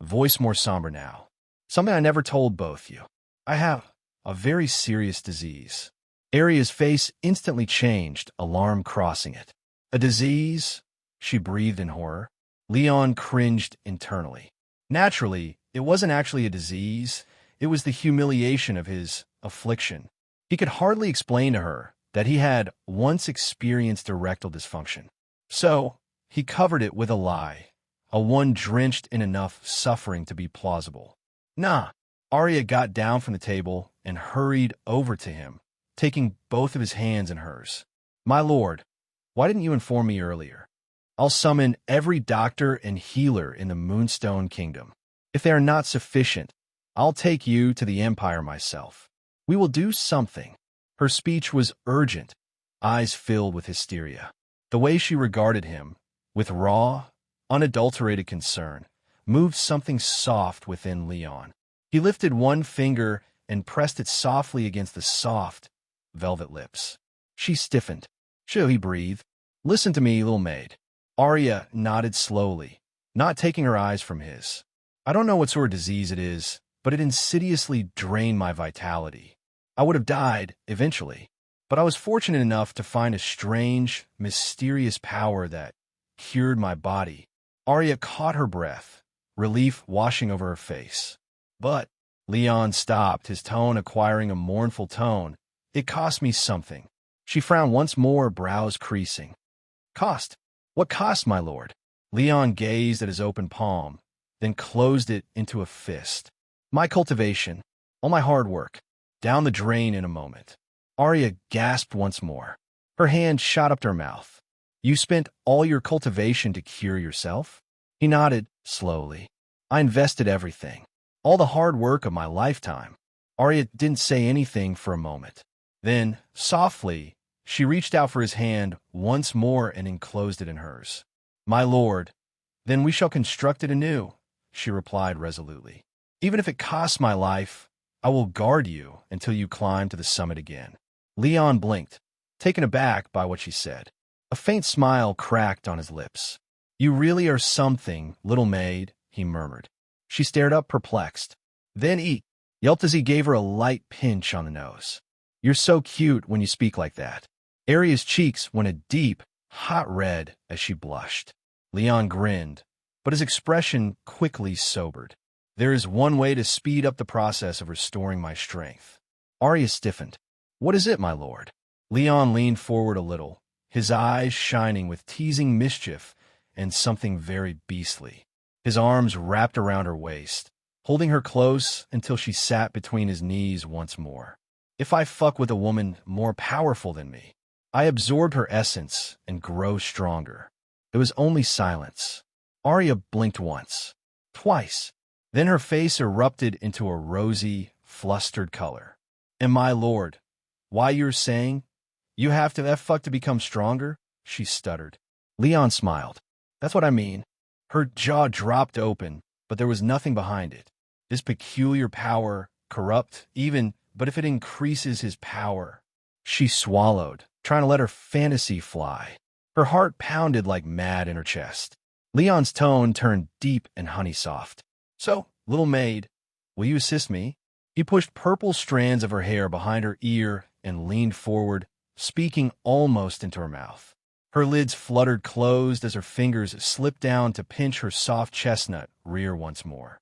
voice more somber now. Something I never told both you. I have a very serious disease. Arya's face instantly changed, alarm crossing it. A disease? She breathed in horror. Leon cringed internally. Naturally, it wasn't actually a disease. It was the humiliation of his affliction. He could hardly explain to her that he had once experienced erectile dysfunction. So, he covered it with a lie, a one drenched in enough suffering to be plausible. Nah. Arya got down from the table and hurried over to him, taking both of his hands in hers. My lord, why didn't you inform me earlier? I'll summon every doctor and healer in the Moonstone Kingdom. If they are not sufficient, I'll take you to the Empire myself. We will do something. Her speech was urgent, eyes filled with hysteria. The way she regarded him, with raw, unadulterated concern, moved something soft within Leon. He lifted one finger and pressed it softly against the soft, velvet lips. She stiffened. "Shall," he breathed. "Listen to me, little maid." Arya nodded slowly, not taking her eyes from his. "I don't know what sort of disease it is, but it insidiously drained my vitality. I would have died, eventually, but I was fortunate enough to find a strange, mysterious power that cured my body." Arya caught her breath, relief washing over her face. "But," Leon stopped, his tone acquiring a mournful tone, "it cost me something." She frowned once more, brows creasing. "Cost? What cost, my lord?" Leon gazed at his open palm, then closed it into a fist. "My cultivation, all my hard work, down the drain in a moment." Arya gasped once more. Her hand shot up to her mouth. "You spent all your cultivation to cure yourself?" He nodded, slowly. "I invested everything. All the hard work of my lifetime." Arya didn't say anything for a moment. Then, softly, she reached out for his hand once more and enclosed it in hers. "My lord, then we shall construct it anew," she replied resolutely. "Even if it costs my life, I will guard you until you climb to the summit again." Leon blinked, taken aback by what she said. A faint smile cracked on his lips. "You really are something, little maid," he murmured. She stared up, perplexed. "Then eat," yelped as he gave her a light pinch on the nose. "You're so cute when you speak like that." Arya's cheeks went a deep, hot red as she blushed. Leon grinned, but his expression quickly sobered. "There is one way to speed up the process of restoring my strength." Arya stiffened. "What is it, my lord?" Leon leaned forward a little, his eyes shining with teasing mischief and something very beastly. His arms wrapped around her waist, holding her close until she sat between his knees once more. "If I fuck with a woman more powerful than me, I absorb her essence and grow stronger." It was only silence. Arya blinked once, twice. Then her face erupted into a rosy, flustered color. "And my lord, why you're saying you have to fuck to become stronger?" she stuttered. Leon smiled. "That's what I mean." Her jaw dropped open, but there was nothing behind it. "This peculiar power, corrupt, even, but if it increases his power." She swallowed, trying to let her fantasy fly. Her heart pounded like mad in her chest. Leon's tone turned deep and honey-soft. "So, little maid, will you assist me?" He pushed purple strands of her hair behind her ear and leaned forward, speaking almost into her mouth. Her lids fluttered closed as her fingers slipped down to pinch her soft chestnut rear once more.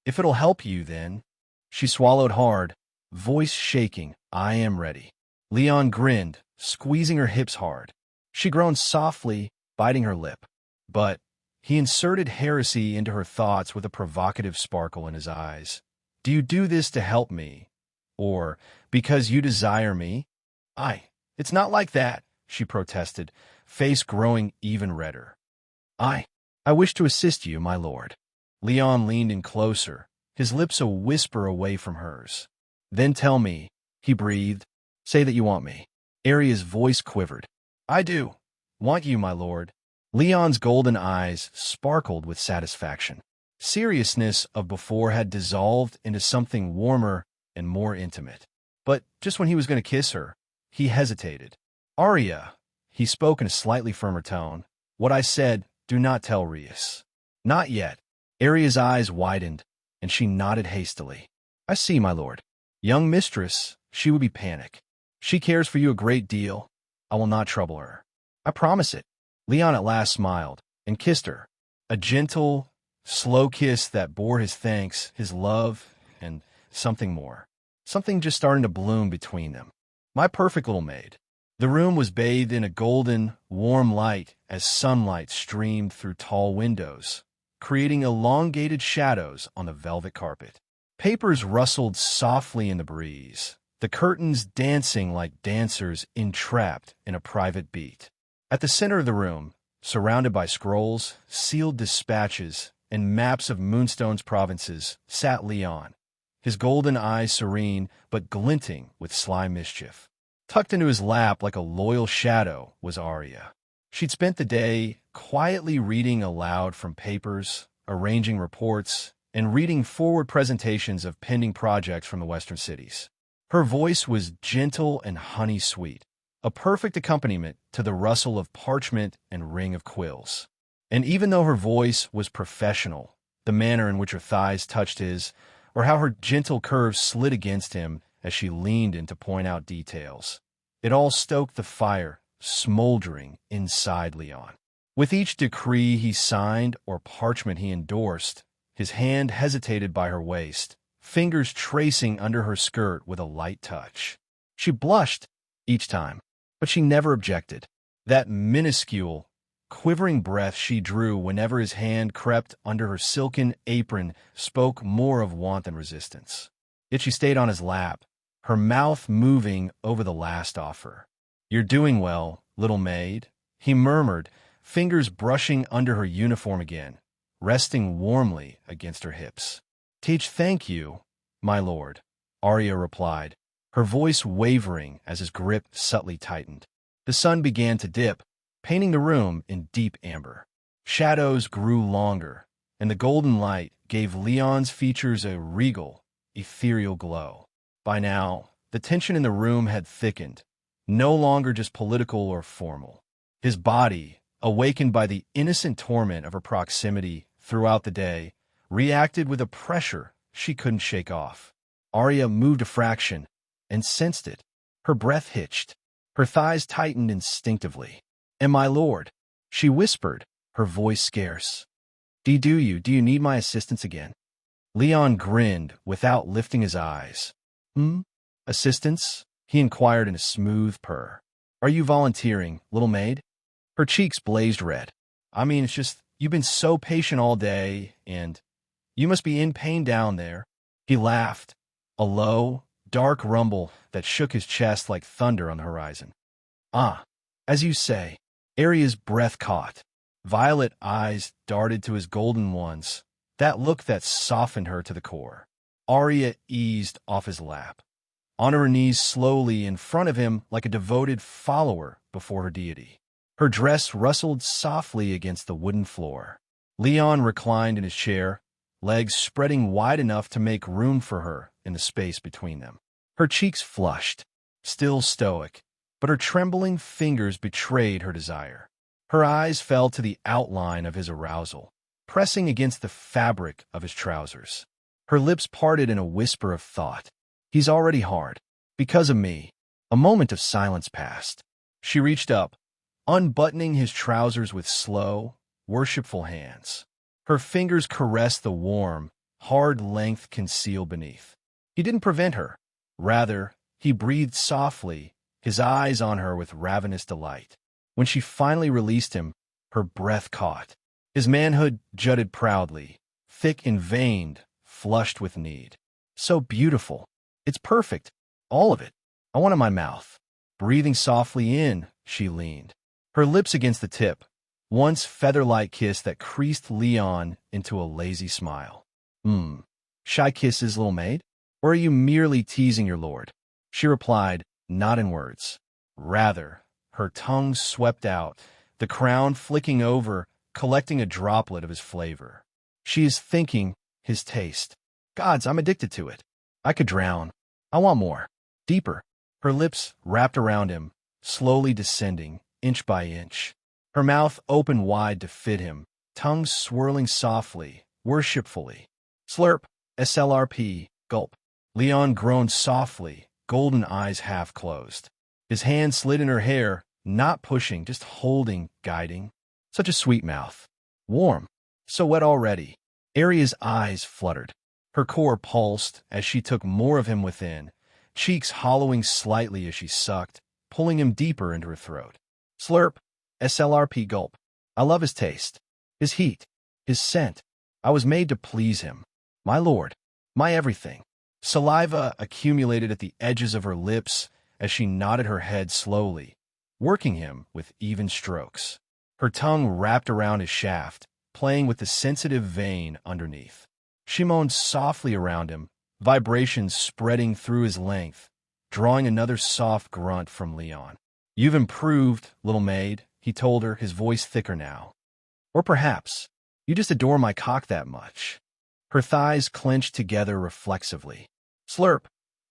If it'll help you, then." She swallowed hard, voice shaking. "I am ready." Leon grinned, squeezing her hips hard. She groaned softly, biting her lip. But he inserted heresy into her thoughts with a provocative sparkle in his eyes. "Do you do this to help me? Or because you desire me?" It's not like that," she protested, face growing even redder. I wish to assist you, my lord." Leon leaned in closer, his lips a whisper away from hers. "Then tell me," he breathed. "Say that you want me." Arya's voice quivered. "I do. Want you, my lord." Leon's golden eyes sparkled with satisfaction. Seriousness of before had dissolved into something warmer and more intimate. But just when he was going to kiss her, he hesitated. "Arya," he spoke in a slightly firmer tone, "what I said, do not tell Rhys." "Not yet." Arya's eyes widened, and she nodded hastily. "I see, my lord." "Young mistress," she would be panic. "She cares for you a great deal. I will not trouble her." "I promise it." Leon at last smiled and kissed her. A gentle, slow kiss that bore his thanks, his love, and something more. Something just starting to bloom between them. "My perfect little maid." The room was bathed in a golden, warm light as sunlight streamed through tall windows, creating elongated shadows on the velvet carpet. Papers rustled softly in the breeze, the curtains dancing like dancers entrapped in a private beat. At the center of the room, surrounded by scrolls, sealed dispatches, and maps of Moonstone's provinces, sat Leon, his golden eyes serene but glinting with sly mischief. Tucked into his lap like a loyal shadow was Arya. She'd spent the day quietly reading aloud from papers, arranging reports, and reading forward presentations of pending projects from the western cities. Her voice was gentle and honey-sweet, a perfect accompaniment to the rustle of parchment and ring of quills. And even though her voice was professional, the manner in which her thighs touched his, or how her gentle curves slid against him as she leaned in to point out details, it all stoked the fire smoldering inside Leon. With each decree he signed or parchment he endorsed, his hand hesitated by her waist, fingers tracing under her skirt with a light touch. She blushed each time, but she never objected. That minuscule, quivering breath she drew whenever his hand crept under her silken apron spoke more of want than resistance. Yet she stayed on his lap, her mouth moving over the last offer. "You're doing well, little maid," he murmured, fingers brushing under her uniform again, resting warmly against her hips. Thank you, my lord," Arya replied, her voice wavering as his grip subtly tightened. The sun began to dip, painting the room in deep amber. Shadows grew longer, and the golden light gave Leon's features a regal, ethereal glow. By now, the tension in the room had thickened, no longer just political or formal. His body, awakened by the innocent torment of her proximity throughout the day, reacted with a pressure she couldn't shake off. Arya moved a fraction and sensed it. Her breath hitched. Her thighs tightened instinctively. "And my lord," she whispered, her voice scarce. Do you need my assistance again?" Leon grinned without lifting his eyes. Assistance?" he inquired in a smooth purr. "Are you volunteering, little maid?" Her cheeks blazed red. "I mean, it's just, you've been so patient all day, and you must be in pain down there." He laughed, a low, dark rumble that shook his chest like thunder on the horizon. "Ah, as you say." Arya's breath caught. Violet eyes darted to his golden ones, that look that softened her to the core. Arya eased off his lap, on her knees slowly in front of him like a devoted follower before her deity. Her dress rustled softly against the wooden floor. Leon reclined in his chair, legs spreading wide enough to make room for her in the space between them. Her cheeks flushed, still stoic, but her trembling fingers betrayed her desire. Her eyes fell to the outline of his arousal, pressing against the fabric of his trousers. Her lips parted in a whisper of thought. "He's already hard. Because of me." A moment of silence passed. She reached up, unbuttoning his trousers with slow, worshipful hands. Her fingers caressed the warm, hard length concealed beneath. He didn't prevent her. Rather, he breathed softly, his eyes on her with ravenous delight. When she finally released him, her breath caught. His manhood jutted proudly, thick and veined, flushed with need. "So beautiful. It's perfect. All of it. I want it in my mouth." Breathing softly in, she leaned, her lips against the tip, once feather-like kiss that creased Leon into a lazy smile. Shy kisses, little maid? Or are you merely teasing your lord?" She replied, not in words. Rather, her tongue swept out, the crown flicking over, collecting a droplet of his flavor. She is thinking, his taste. Gods, I'm addicted to it. I could drown. I want more. Deeper. Her lips wrapped around him, slowly descending, inch by inch. Her mouth open wide to fit him, tongue swirling softly, worshipfully. Slurp, SLRP, gulp. Leon groaned softly, golden eyes half closed. His hand slid in her hair, not pushing, just holding, guiding. Such a sweet mouth. Warm. So wet already. Arya's eyes fluttered. Her core pulsed as she took more of him within, cheeks hollowing slightly as she sucked, pulling him deeper into her throat. Slurp, SLRP gulp. I love his taste, his heat, his scent. I was made to please him. My lord, my everything. Saliva accumulated at the edges of her lips as she nodded her head slowly, working him with even strokes. Her tongue wrapped around his shaft, playing with the sensitive vein underneath. She moaned softly around him, vibrations spreading through his length, drawing another soft grunt from Leon. You've improved, little maid, he told her, his voice thicker now. Or perhaps, You just adore my cock that much. Her thighs clenched together reflexively. Slurp.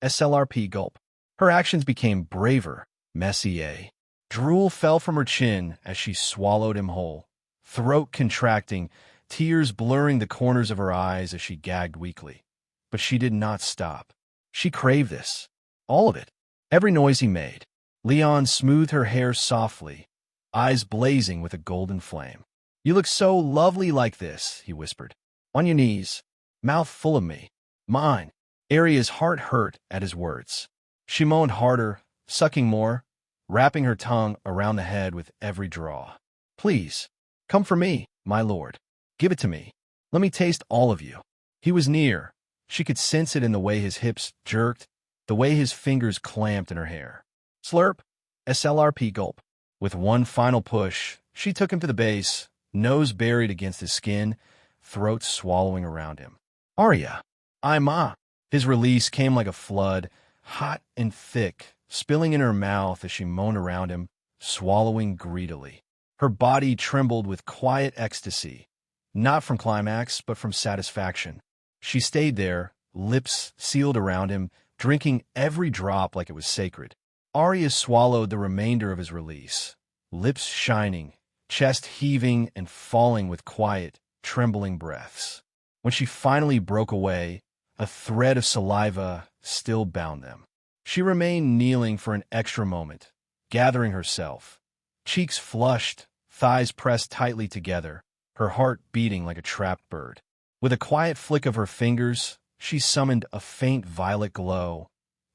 SLRP gulp. Her actions became braver. Messier. Drool fell from her chin as she swallowed him whole, throat contracting, tears blurring the corners of her eyes as she gagged weakly. But she did not stop. She craved this. All of it. Every noise he made. Leon smoothed her hair softly, eyes blazing with a golden flame. You look so lovely like this, he whispered. On your knees, mouth full of me. Mine. Aria's heart hurt at his words. She moaned harder, sucking more, wrapping her tongue around the head with every draw. Please, come for me, my lord. Give it to me. Let me taste all of you. He was near. She could sense it in the way his hips jerked, the way his fingers clamped in her hair. Slurp. SLRP gulp. With one final push, she took him to the base, nose buried against his skin, throat swallowing around him. Arya. Ma. His release came like a flood, hot and thick, spilling in her mouth as she moaned around him, swallowing greedily. Her body trembled with quiet ecstasy, not from climax, but from satisfaction. She stayed there, lips sealed around him, drinking every drop like it was sacred. Arya swallowed the remainder of his release, lips shining, chest heaving and falling with quiet, trembling breaths. When she finally broke away, a thread of saliva still bound them. She remained kneeling for an extra moment, gathering herself, cheeks flushed, thighs pressed tightly together, her heart beating like a trapped bird. With a quiet flick of her fingers, she summoned a faint violet glow,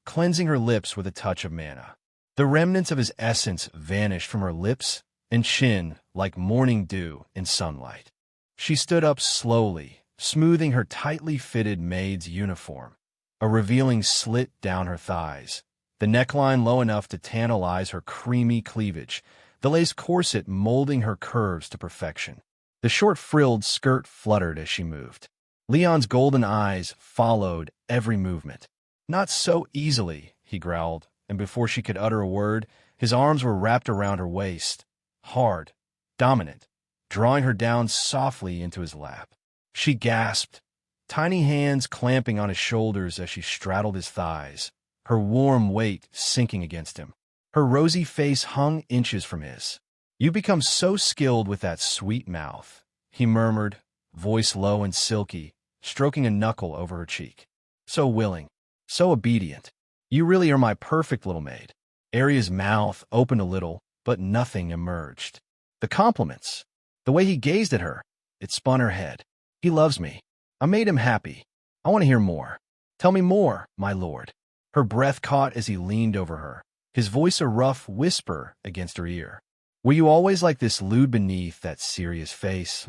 cleansing her lips with a touch of mana. The remnants of his essence vanished from her lips and chin like morning dew in sunlight. She stood up slowly, smoothing her tightly fitted maid's uniform, a revealing slit down her thighs, the neckline low enough to tantalize her creamy cleavage, the lace corset molding her curves to perfection. The short frilled skirt fluttered as she moved. Leon's golden eyes followed every movement. Not so easily, he growled, and before she could utter a word, his arms were wrapped around her waist, hard, dominant, drawing her down softly into his lap. She gasped, tiny hands clamping on his shoulders as she straddled his thighs, her warm weight sinking against him. Her rosy face hung inches from his. "You become so skilled with that sweet mouth," he murmured, voice low and silky, stroking a knuckle over her cheek. "So willing, so obedient. You really are my perfect little maid." Arya's mouth opened a little, but nothing emerged. The compliments, the way he gazed at her, it spun her head. He loves me. I made him happy. I want to hear more. Tell me more, my lord. Her breath caught as he leaned over her, his voice a rough whisper against her ear. Were you always like this lewd beneath that serious face,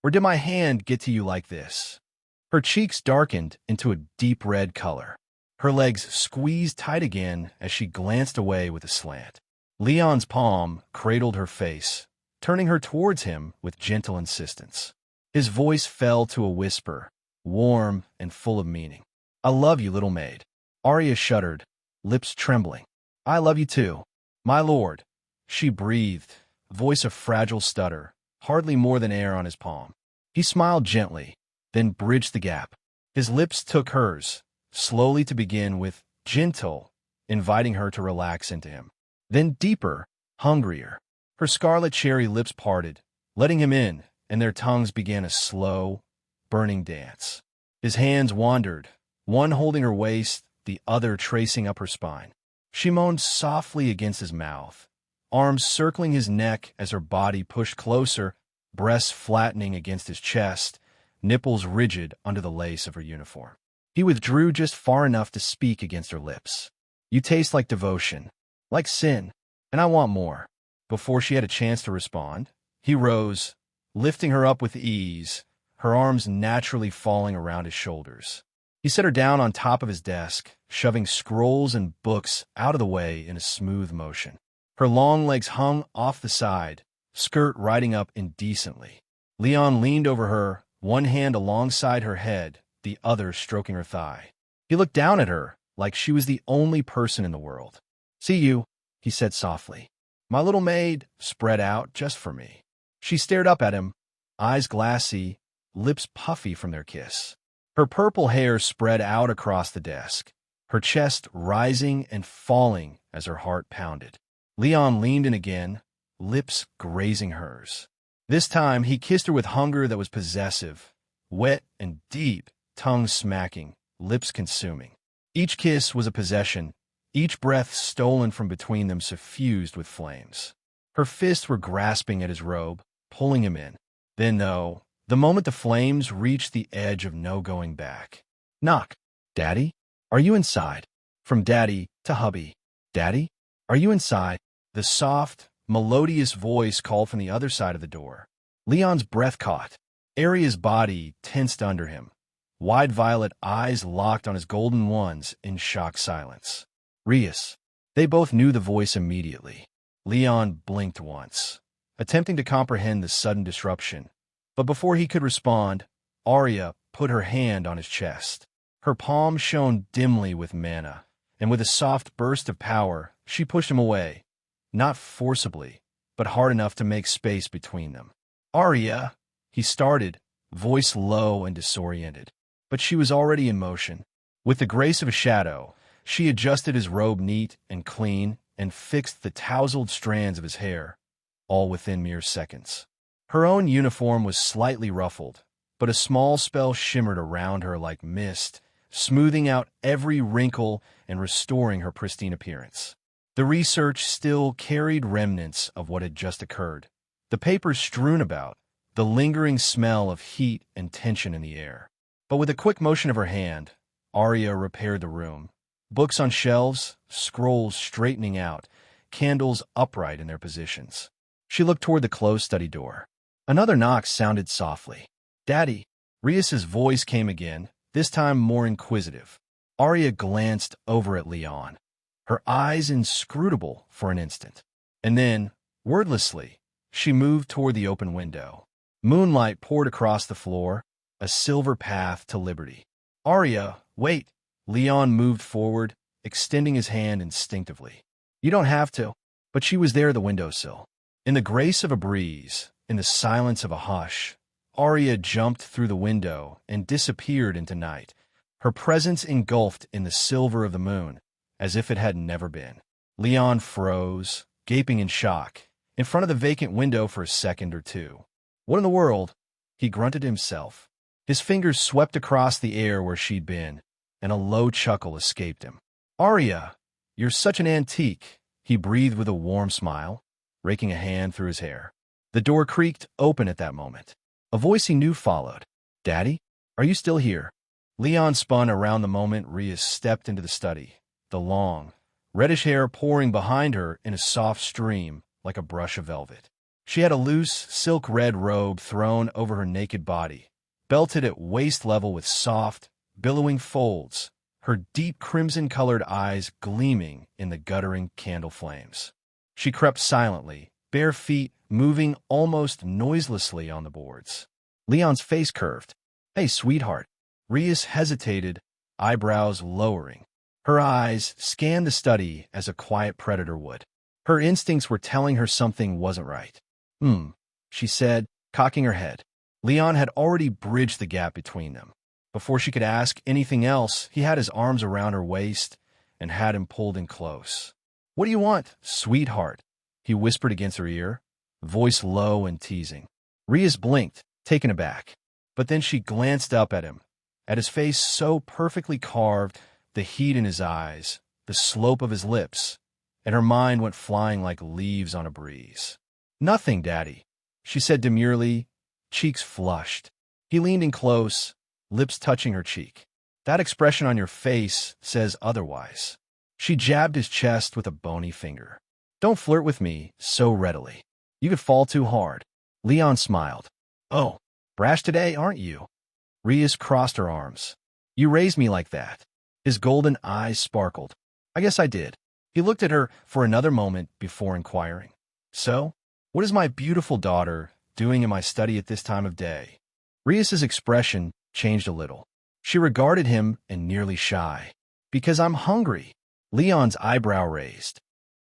Or did my hand get to you like this? Her cheeks darkened into a deep red color. Her legs squeezed tight again as she glanced away with a slant. Leon's palm cradled her face, turning her towards him with gentle insistence. His voice fell to a whisper, warm and full of meaning. I love you, little maid. Arya shuddered, lips trembling. I love you too, my lord. She breathed, voice a fragile stutter, hardly more than air on his palm. He smiled gently, then bridged the gap. His lips took hers, slowly to begin with gentle, inviting her to relax into him. Then deeper, hungrier. Her scarlet cherry lips parted, letting him in, and their tongues began a slow, burning dance. His hands wandered, one holding her waist, the other tracing up her spine. She moaned softly against his mouth, arms circling his neck as her body pushed closer, breasts flattening against his chest, nipples rigid under the lace of her uniform. He withdrew just far enough to speak against her lips. You taste like devotion, like sin, and I want more. Before she had a chance to respond, he rose, lifting her up with ease, her arms naturally falling around his shoulders. He set her down on top of his desk, shoving scrolls and books out of the way in a smooth motion. Her long legs hung off the side, skirt riding up indecently. Leon leaned over her, one hand alongside her head, the other stroking her thigh. He looked down at her like she was the only person in the world. See you, he said softly. My little maid spread out just for me. She stared up at him, eyes glassy, lips puffy from their kiss. Her purple hair spread out across the desk, her chest rising and falling as her heart pounded. Leon leaned in again, lips grazing hers. This time he kissed her with hunger that was possessive, wet and deep, tongue smacking, lips consuming. Each kiss was a possession, each breath stolen from between them suffused with flames. Her fists were grasping at his robe, pulling him in. Then, though, the moment the flames reached the edge of no going back. Knock. Daddy? Are you inside? From Daddy to hubby. Daddy? Are you inside? The soft, melodious voice called from the other side of the door. Leon's breath caught. Aria's body tensed under him. Wide violet eyes locked on his golden ones in shocked silence. Rias. They both knew the voice immediately. Leon blinked once, attempting to comprehend the sudden disruption. But before he could respond, Aria put her hand on his chest. Her palm shone dimly with mana, and with a soft burst of power, she pushed him away. Not forcibly, but hard enough to make space between them. Aria, he started, voice low and disoriented. But she was already in motion. With the grace of a shadow, she adjusted his robe neat and clean and fixed the tousled strands of his hair, all within mere seconds. Her own uniform was slightly ruffled, but a small spell shimmered around her like mist, smoothing out every wrinkle and restoring her pristine appearance. The research still carried remnants of what had just occurred. The papers strewn about, the lingering smell of heat and tension in the air. But with a quick motion of her hand, Aria repaired the room. Books on shelves, scrolls straightening out, candles upright in their positions. She looked toward the closed study door. Another knock sounded softly. Daddy. Rias's voice came again, this time more inquisitive. Aria glanced over at Leon, her eyes inscrutable for an instant. And then, wordlessly, she moved toward the open window. Moonlight poured across the floor, a silver path to liberty. Aria, wait! Leon moved forward, extending his hand instinctively. You don't have to. But she was there at the windowsill. In the grace of a breeze, in the silence of a hush, Aria jumped through the window and disappeared into night, her presence engulfed in the silver of the moon, as if it had never been. Leon froze, gaping in shock, in front of the vacant window for a second or two. What in the world? He grunted to himself. His fingers swept across the air where she'd been, and a low chuckle escaped him. Aria, you're such an antique, he breathed with a warm smile, raking a hand through his hair. The door creaked open at that moment. A voice he knew followed. Daddy, are you still here? Leon spun around the moment Rias stepped into the study, the long, reddish hair pouring behind her in a soft stream like a brush of velvet. She had a loose, silk-red robe thrown over her naked body, belted at waist level with soft, billowing folds, her deep crimson-colored eyes gleaming in the guttering candle flames. She crept silently, bare feet moving almost noiselessly on the boards. Leon's face curved. Hey, sweetheart. Rias hesitated, eyebrows lowering. Her eyes scanned the study as a quiet predator would. Her instincts were telling her something wasn't right. She said, cocking her head. Leon had already bridged the gap between them. Before she could ask anything else, he had his arms around her waist and had him pulled in close. What do you want, sweetheart? He whispered against her ear, voice low and teasing. Rias blinked, taken aback. But then she glanced up at him, at his face so perfectly carved, the heat in his eyes, the slope of his lips, and her mind went flying like leaves on a breeze. Nothing, Daddy, she said demurely, cheeks flushed. He leaned in close, lips touching her cheek. That expression on your face says otherwise. She jabbed his chest with a bony finger. Don't flirt with me so readily. You could fall too hard. Leon smiled. Oh, brash today, aren't you? Rias crossed her arms. You raised me like that. His golden eyes sparkled. I guess I did. He looked at her for another moment before inquiring. So, what is my beautiful daughter doing in my study at this time of day? Rias's expression changed a little. She regarded him and nearly shy. Because I'm hungry. Leon's eyebrow raised.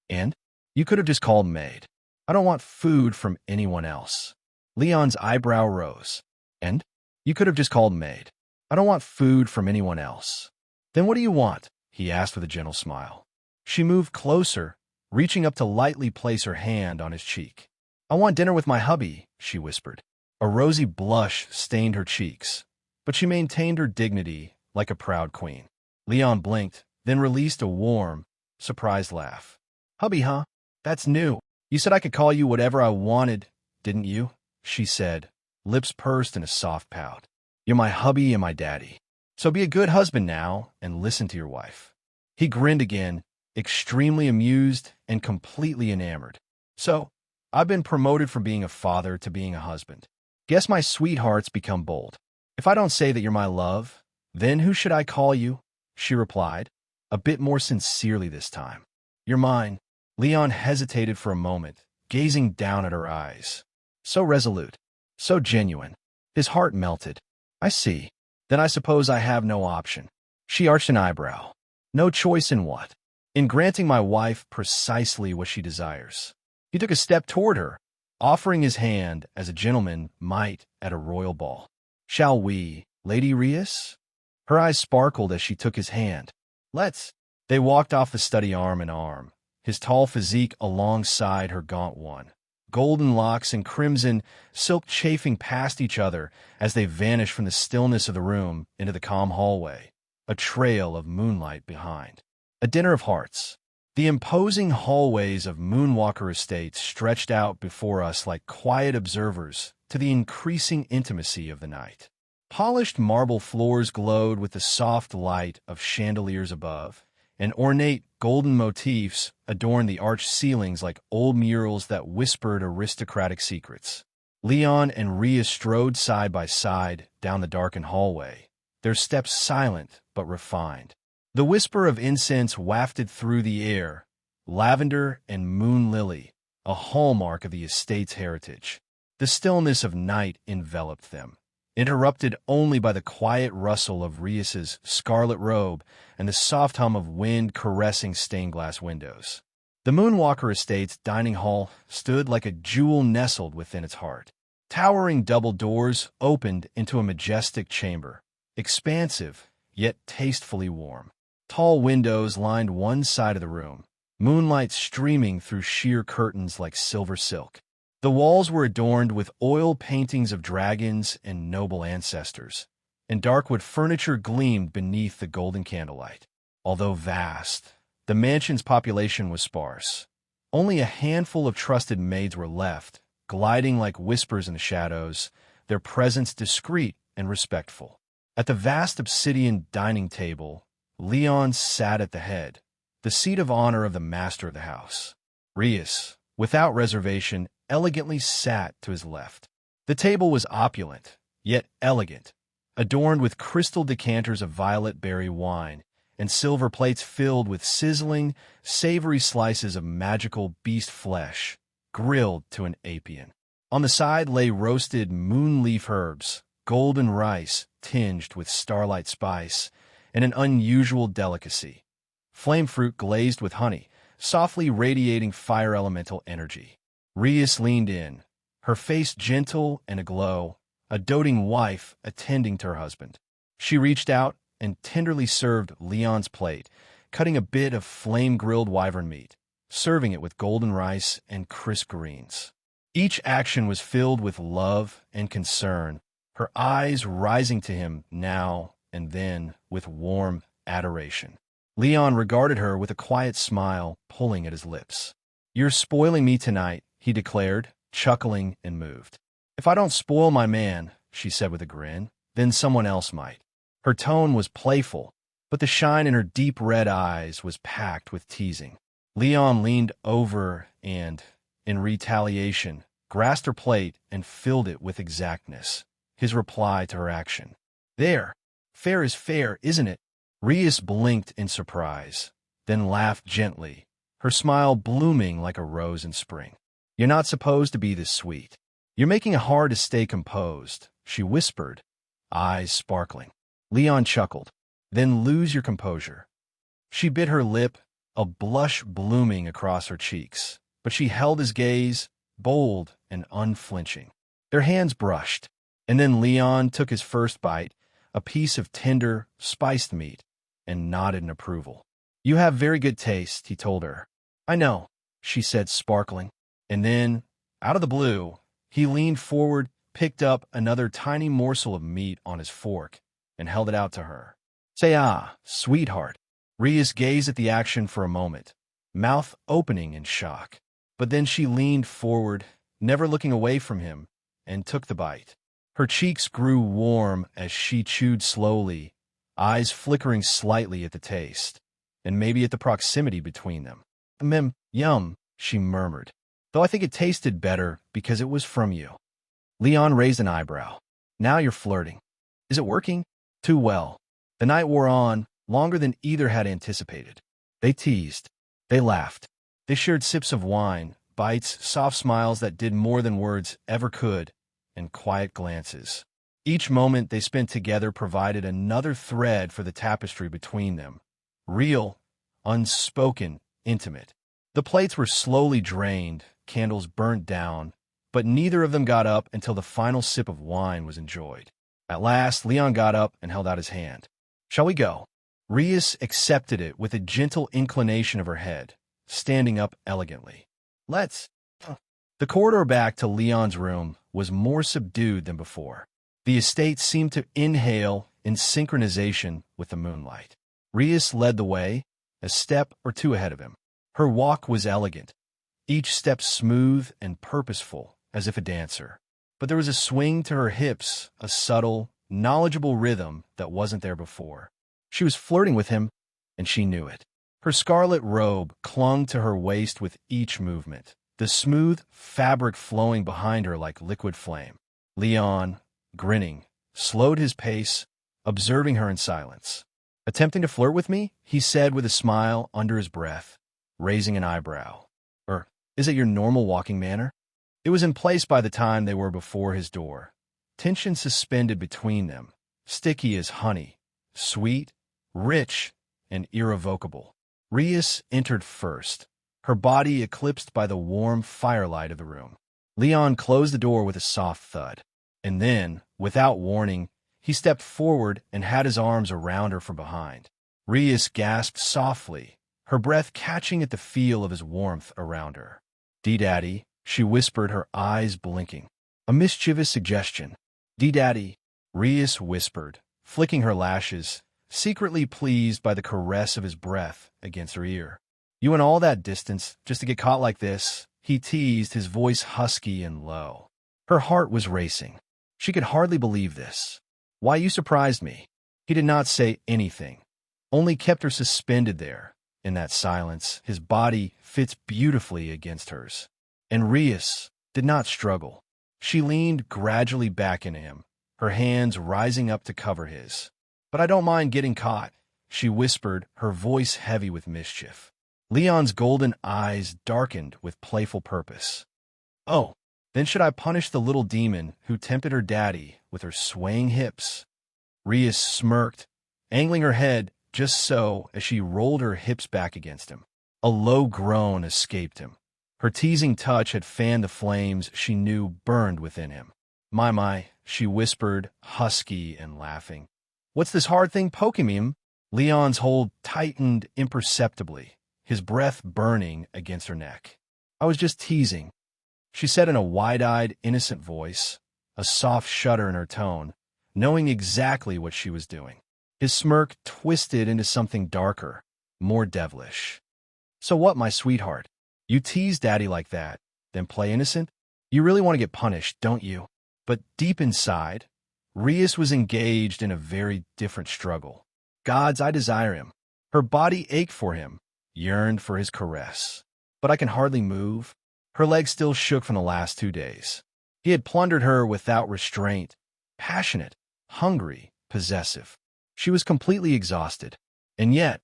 And? You could have just called maid. I don't want food from anyone else. Leon's eyebrow rose. And? You could have just called maid. I don't want food from anyone else. Then what do you want? He asked with a gentle smile. She moved closer, reaching up to lightly place her hand on his cheek. I want dinner with my hubby, she whispered. A rosy blush stained her cheeks, but she maintained her dignity like a proud queen. Leon blinked, then released a warm, surprised laugh. Hubby, huh? That's new. You said I could call you whatever I wanted, didn't you? She said, lips pursed in a soft pout. You're my hubby and my daddy. So be a good husband now and listen to your wife. He grinned again, extremely amused and completely enamored. So, I've been promoted from being a father to being a husband. Guess my sweetheart's become bold. If I don't say that you're my love, then who should I call you? She replied, a bit more sincerely this time. You're mine. Leon hesitated for a moment, gazing down at her eyes. So resolute, so genuine. His heart melted. I see. Then I suppose I have no option. She arched an eyebrow. No choice in what? In granting my wife precisely what she desires. He took a step toward her, offering his hand as a gentleman might at a royal ball. Shall we, Lady Rhys? Her eyes sparkled as she took his hand. Let's. They walked off the study arm in arm, his tall physique alongside her gaunt one. Golden locks and crimson silk chafing past each other as they vanished from the stillness of the room into the calm hallway, a trail of moonlight behind. A dinner of hearts. The imposing hallways of Moonwalker Estates stretched out before us like quiet observers to the increasing intimacy of the night. Polished marble floors glowed with the soft light of chandeliers above, and ornate golden motifs adorned the arched ceilings like old murals that whispered aristocratic secrets. Leon and Rhea strode side by side down the darkened hallway, their steps silent but refined. The whisper of incense wafted through the air, lavender and moon lily, a hallmark of the estate's heritage. The stillness of night enveloped them, interrupted only by the quiet rustle of Rhea's scarlet robe and the soft hum of wind caressing stained-glass windows. The Moonwalker Estate's dining hall stood like a jewel nestled within its heart. Towering double doors opened into a majestic chamber, expansive, yet tastefully warm. Tall windows lined one side of the room, moonlight streaming through sheer curtains like silver silk. The walls were adorned with oil paintings of dragons and noble ancestors, and darkwood furniture gleamed beneath the golden candlelight. Although vast, the mansion's population was sparse. Only a handful of trusted maids were left, gliding like whispers in the shadows, their presence discreet and respectful. At the vast obsidian dining table, Leon sat at the head, the seat of honor of the master of the house. Rhys, without reservation, elegantly sat to his left. The table was opulent, yet elegant, adorned with crystal decanters of violet berry wine and silver plates filled with sizzling, savory slices of magical beast flesh, grilled to an apian. On the side lay roasted moon-leaf herbs, golden rice tinged with starlight spice, and an unusual delicacy, flame fruit glazed with honey, softly radiating fire elemental energy. Rhys leaned in, her face gentle and aglow, a doting wife attending to her husband. She reached out and tenderly served Leon's plate, cutting a bit of flame-grilled wyvern meat, serving it with golden rice and crisp greens. Each action was filled with love and concern, her eyes rising to him now and then with warm adoration. Leon regarded her with a quiet smile pulling at his lips. You're spoiling me tonight, he declared, chuckling and moved. If I don't spoil my man, she said with a grin, then someone else might. Her tone was playful, but the shine in her deep red eyes was packed with teasing. Leon leaned over and, in retaliation, grasped her plate and filled it with exactness, his reply to her action. There, fair is fair, isn't it? Rhys blinked in surprise, then laughed gently, her smile blooming like a rose in spring. You're not supposed to be this sweet. You're making it hard to stay composed, she whispered, eyes sparkling. Leon chuckled. Then lose your composure. She bit her lip, a blush blooming across her cheeks, but she held his gaze, bold and unflinching. Their hands brushed, and then Leon took his first bite, a piece of tender, spiced meat, and nodded in approval. "You have very good taste," he told her. "I know," she said, sparkling. And then, out of the blue, he leaned forward, picked up another tiny morsel of meat on his fork, and held it out to her. "Say sweetheart." Rias gazed at the action for a moment, mouth opening in shock. But then she leaned forward, never looking away from him, and took the bite. Her cheeks grew warm as she chewed slowly, eyes flickering slightly at the taste, and maybe at the proximity between them. Yum," she murmured, "though I think it tasted better because it was from you." Leon raised an eyebrow. "Now you're flirting. Is it working?" "Too well." The night wore on, longer than either had anticipated. They teased. They laughed. They shared sips of wine, bites, soft smiles that did more than words ever could, and quiet glances. Each moment they spent together provided another thread for the tapestry between them. Real, unspoken, intimate. The plates were slowly drained, candles burnt down, but neither of them got up until the final sip of wine was enjoyed. At last, Leon got up and held out his hand. "Shall we go?" Rias accepted it with a gentle inclination of her head, standing up elegantly. "Let's." The corridor back to Leon's room was more subdued than before. The estate seemed to inhale in synchronization with the moonlight. Rias led the way, a step or two ahead of him. Her walk was elegant, each step smooth and purposeful, as if a dancer. But there was a swing to her hips, a subtle, knowledgeable rhythm that wasn't there before. She was flirting with him, and she knew it. Her scarlet robe clung to her waist with each movement, the smooth fabric flowing behind her like liquid flame. Leon, grinning, slowed his pace, observing her in silence. "Attempting to flirt with me?" he said with a smile under his breath, raising an eyebrow. "Or is it your normal walking manner?" It was in place by the time they were before his door. Tension suspended between them, sticky as honey, sweet, rich, and irrevocable. Rias entered first, her body eclipsed by the warm firelight of the room. Leon closed the door with a soft thud, and then, without warning, he stepped forward and had his arms around her from behind. Rias gasped softly, her breath catching at the feel of his warmth around her. "D-Daddy," she whispered, her eyes blinking. A mischievous suggestion. "D-Daddy," Rias whispered, flicking her lashes, secretly pleased by the caress of his breath against her ear. "You went all that distance just to get caught like this?" he teased, his voice husky and low. Her heart was racing. She could hardly believe this. "Why, you surprised me." He did not say anything, only kept her suspended there, in that silence, his body fits beautifully against hers. And Rias did not struggle. She leaned gradually back into him, her hands rising up to cover his. "But I don't mind getting caught," she whispered, her voice heavy with mischief. Leon's golden eyes darkened with playful purpose. "Oh, then should I punish the little demon who tempted her daddy with her swaying hips?" Rias smirked, angling her head just so as she rolled her hips back against him. A low groan escaped him. Her teasing touch had fanned the flames she knew burned within him. My," she whispered, husky and laughing. "What's this hard thing poking me?" Leon's hold tightened imperceptibly, his breath burning against her neck. "I was just teasing," she said in a wide-eyed, innocent voice, a soft shudder in her tone, knowing exactly what she was doing. His smirk twisted into something darker, more devilish. "So what, my sweetheart? You tease Daddy like that, then play innocent? You really want to get punished, don't you?" But deep inside, Rias was engaged in a very different struggle. "Gods, I desire him." Her body ached for him, yearned for his caress. "But I can hardly move." Her legs still shook from the last 2 days. He had plundered her without restraint, passionate, hungry, possessive. She was completely exhausted, and yet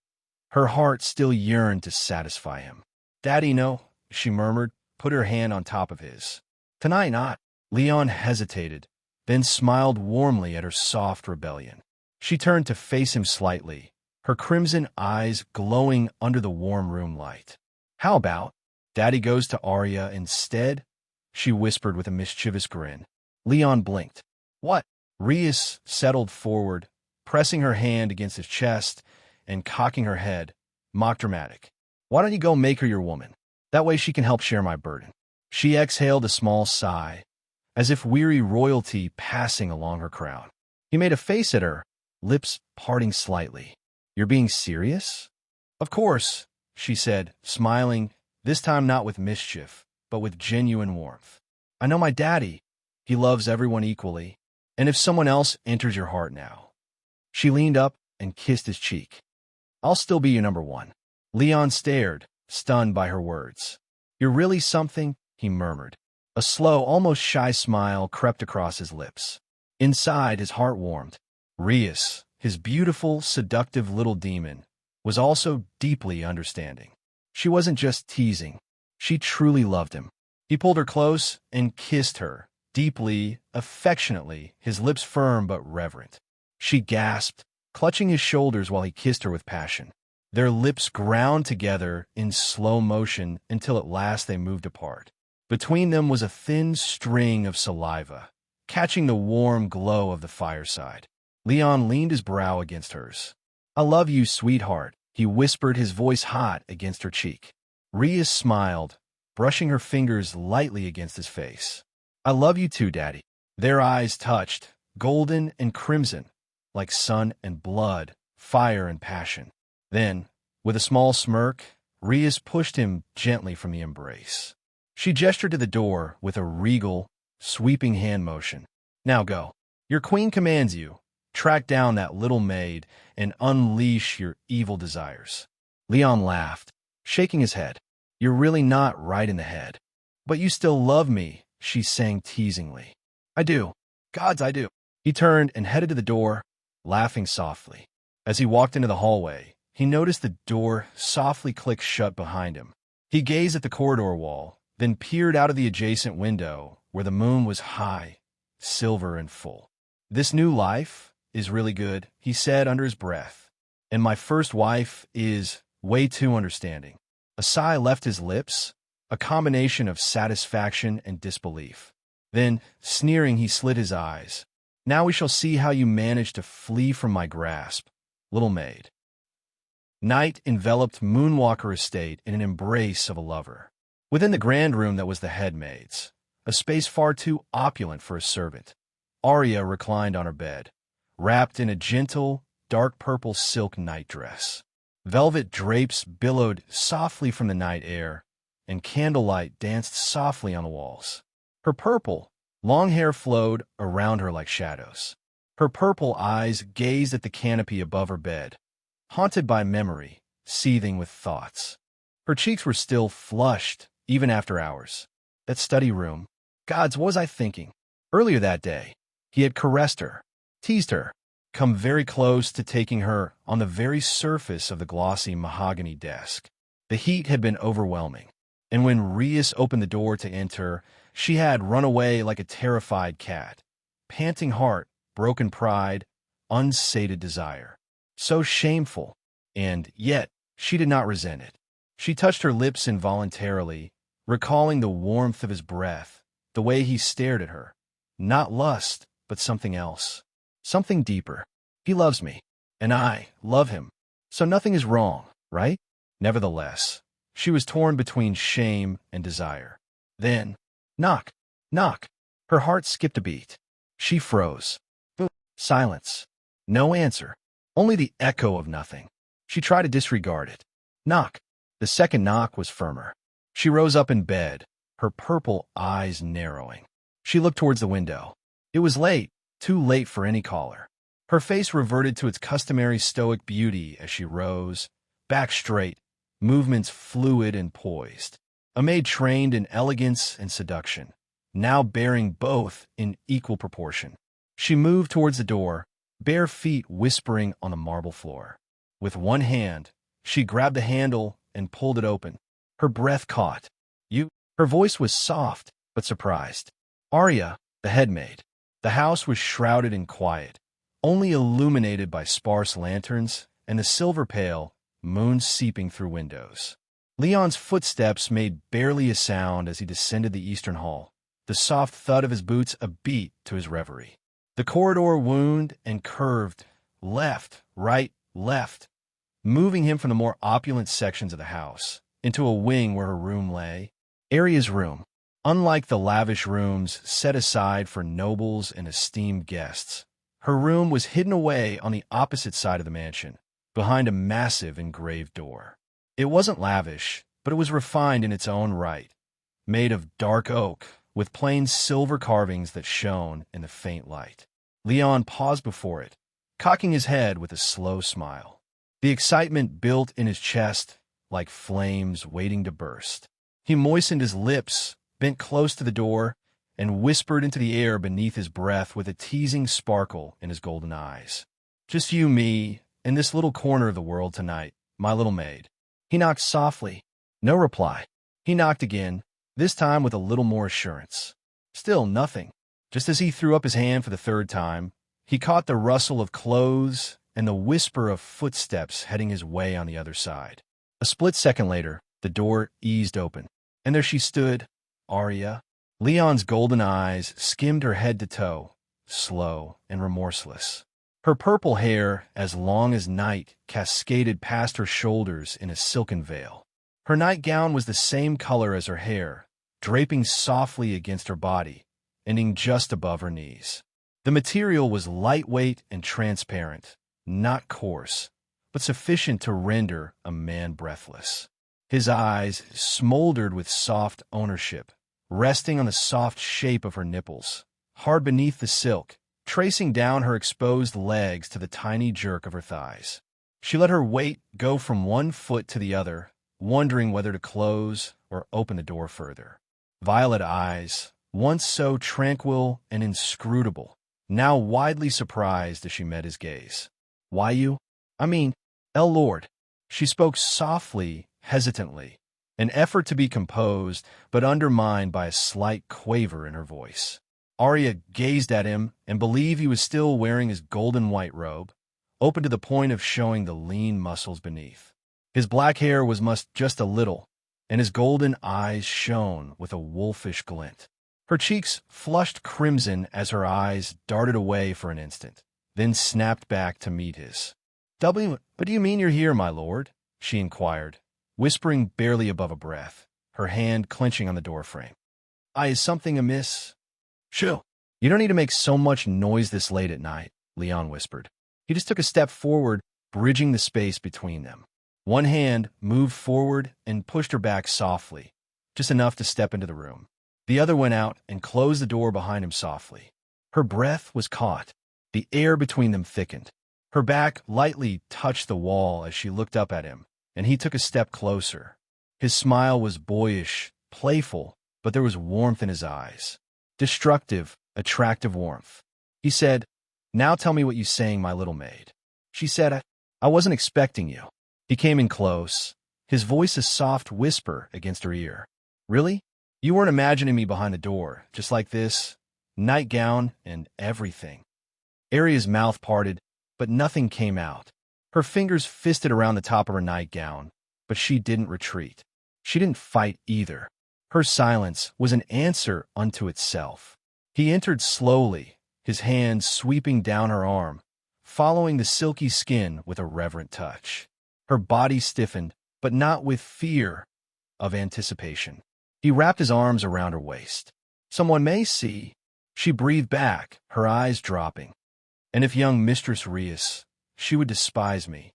her heart still yearned to satisfy him. "Daddy, no," she murmured, put her hand on top of his. "Tonight not." Leon hesitated, then smiled warmly at her soft rebellion. She turned to face him slightly, her crimson eyes glowing under the warm room light. "How about Daddy goes to Arya instead?" she whispered with a mischievous grin. Leon blinked. What? Rias settled forward, pressing her hand against his chest and cocking her head, mock dramatic. Why don't you go make her your woman? That way she can help share my burden. She exhaled a small sigh, as if weary royalty passing along her crown. He made a face at her, lips parting slightly. You're being serious? Of course, she said, smiling, this time not with mischief, but with genuine warmth. I know my daddy. He loves everyone equally. And if someone else enters your heart now. She leaned up and kissed his cheek. I'll still be your number one. Leon stared, stunned by her words. You're really something, he murmured. A slow, almost shy smile crept across his lips. Inside, his heart warmed. Rias, his beautiful, seductive little demon, was also deeply understanding. She wasn't just teasing. She truly loved him. He pulled her close and kissed her, deeply, affectionately, his lips firm but reverent. She gasped, clutching his shoulders while he kissed her with passion. Their lips ground together in slow motion until at last they moved apart. Between them was a thin string of saliva, catching the warm glow of the fireside. Leon leaned his brow against hers. I love you, sweetheart, he whispered, his voice hot against her cheek. Rias smiled, brushing her fingers lightly against his face. I love you too, Daddy. Their eyes touched, golden and crimson, like sun and blood, fire and passion. Then, with a small smirk, Rias pushed him gently from the embrace. She gestured to the door with a regal, sweeping hand motion. Now go. Your queen commands you. Track down that little maid and unleash your evil desires. Leon laughed, shaking his head. You're really not right in the head. But you still love me, she sang teasingly. I do. Gods, I do. He turned and headed to the door, laughing softly. As he walked into the hallway, he noticed the door softly click shut behind him. He gazed at the corridor wall, then peered out of the adjacent window where the moon was high, silver and full. This new life is really good, he said under his breath. And my first wife is way too understanding. A sigh left his lips, a combination of satisfaction and disbelief. Then, sneering, he slid his eyes. Now we shall see how you manage to flee from my grasp, little maid. Night enveloped Moonwalker Estate in an embrace of a lover. Within the grand room that was the headmaid's, a space far too opulent for a servant, Arya reclined on her bed, wrapped in a gentle, dark purple silk nightdress. Velvet drapes billowed softly from the night air, and candlelight danced softly on the walls. Her purple, long hair flowed around her like shadows. Her purple eyes gazed at the canopy above her bed, haunted by memory, seething with thoughts. Her cheeks were still flushed, even after hours. That study room. Gods, what was I thinking? Earlier that day, he had caressed her, teased her, come very close to taking her on the very surface of the glossy mahogany desk. The heat had been overwhelming, and when Rias opened the door to enter, she had run away like a terrified cat, panting heart, broken pride, unsated desire. So shameful, and yet she did not resent it. She touched her lips involuntarily, recalling the warmth of his breath, the way he stared at her. Not lust, but something else. Something deeper. He loves me, and I love him. So nothing is wrong, right? Nevertheless, she was torn between shame and desire. Then, knock, knock. Her heart skipped a beat. She froze. Silence. No answer. Only the echo of nothing. She tried to disregard it. Knock. The second knock was firmer. She rose up in bed, her purple eyes narrowing. She looked towards the window. It was late, too late for any caller. Her face reverted to its customary stoic beauty as she rose, back straight, movements fluid and poised. A maid trained in elegance and seduction, now bearing both in equal proportion. She moved towards the door, bare feet whispering on the marble floor. With one hand, she grabbed the handle and pulled it open. Her breath caught. You? Her voice was soft, but surprised. Arya, the headmaid. The house was shrouded in quiet, only illuminated by sparse lanterns and the silver pale, moon seeping through windows. Leon's footsteps made barely a sound as he descended the eastern hall. the soft thud of his boots a beat to his reverie. The corridor wound and curved, left, right, left, moving him from the more opulent sections of the house into a wing where her room lay. Aria's room, unlike the lavish rooms set aside for nobles and esteemed guests, her room was hidden away on the opposite side of the mansion, behind a massive engraved door. It wasn't lavish, but it was refined in its own right, made of dark oak, with plain silver carvings that shone in the faint light. Leon paused before it, cocking his head with a slow smile. The excitement built in his chest like flames waiting to burst. He moistened his lips, bent close to the door, and whispered into the air beneath his breath with a teasing sparkle in his golden eyes. "Just you, me, in this little corner of the world tonight, my little maid." He knocked softly. No reply. He knocked again, this time with a little more assurance. Still nothing. Just as he threw up his hand for the third time, he caught the rustle of clothes and the whisper of footsteps heading his way on the other side. A split second later, the door eased open, and there she stood, Aria. Leon's golden eyes skimmed her head to toe, slow and remorseless. Her purple hair, as long as night, cascaded past her shoulders in a silken veil. Her nightgown was the same color as her hair, draping softly against her body, ending just above her knees. The material was lightweight and transparent, not coarse, but sufficient to render a man breathless. His eyes smoldered with soft ownership, resting on the soft shape of her nipples, hard beneath the silk, tracing down her exposed legs to the tiny jerk of her thighs. She let her weight go from one foot to the other, wondering whether to close or open the door further. Violet eyes, once so tranquil and inscrutable, now widely surprised as she met his gaze. "Why you? I mean, Lord." She spoke softly, hesitantly, an effort to be composed, but undermined by a slight quaver in her voice. Arya gazed at him and believed he was still wearing his golden white robe, open to the point of showing the lean muscles beneath. His black hair was mussed just a little, and his golden eyes shone with a wolfish glint. Her cheeks flushed crimson as her eyes darted away for an instant, then snapped back to meet his. "What do you mean you're here, my lord?" she inquired, whispering barely above a breath, her hand clenching on the doorframe. "Is something amiss?" "Shoo! You don't need to make so much noise this late at night," Leon whispered. He just took a step forward, bridging the space between them. One hand moved forward and pushed her back softly, just enough to step into the room. The other went out and closed the door behind him softly. Her breath was caught. The air between them thickened. Her back lightly touched the wall as she looked up at him, and he took a step closer. His smile was boyish, playful, but there was warmth in his eyes. Destructive, attractive warmth. He said, "Now tell me what you're saying, my little maid." She said, I wasn't expecting you." He came in close, his voice a soft whisper against her ear. "Really? You weren't imagining me behind the door, just like this? Nightgown and everything." Aria's mouth parted, but nothing came out. Her fingers fisted around the top of her nightgown, but she didn't retreat. She didn't fight either. Her silence was an answer unto itself. He entered slowly, his hand sweeping down her arm, following the silky skin with a reverent touch. Her body stiffened, but not with fear, of anticipation. He wrapped his arms around her waist. "Someone may see," she breathed back, her eyes dropping. "And if young Mistress Rias, she would despise me.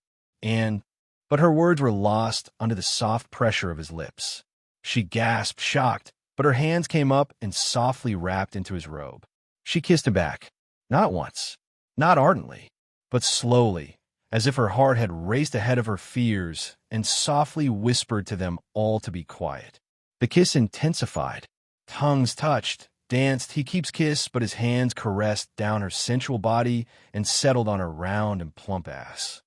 But her words were lost under the soft pressure of his lips. She gasped, shocked, but her hands came up and softly wrapped into his robe. She kissed him back, not once, not ardently, but slowly, as if her heart had raced ahead of her fears, and softly whispered to them all to be quiet. The kiss intensified. Tongues touched, danced. He keeps kiss, but his hands caressed down her sensual body and settled on her round and plump ass.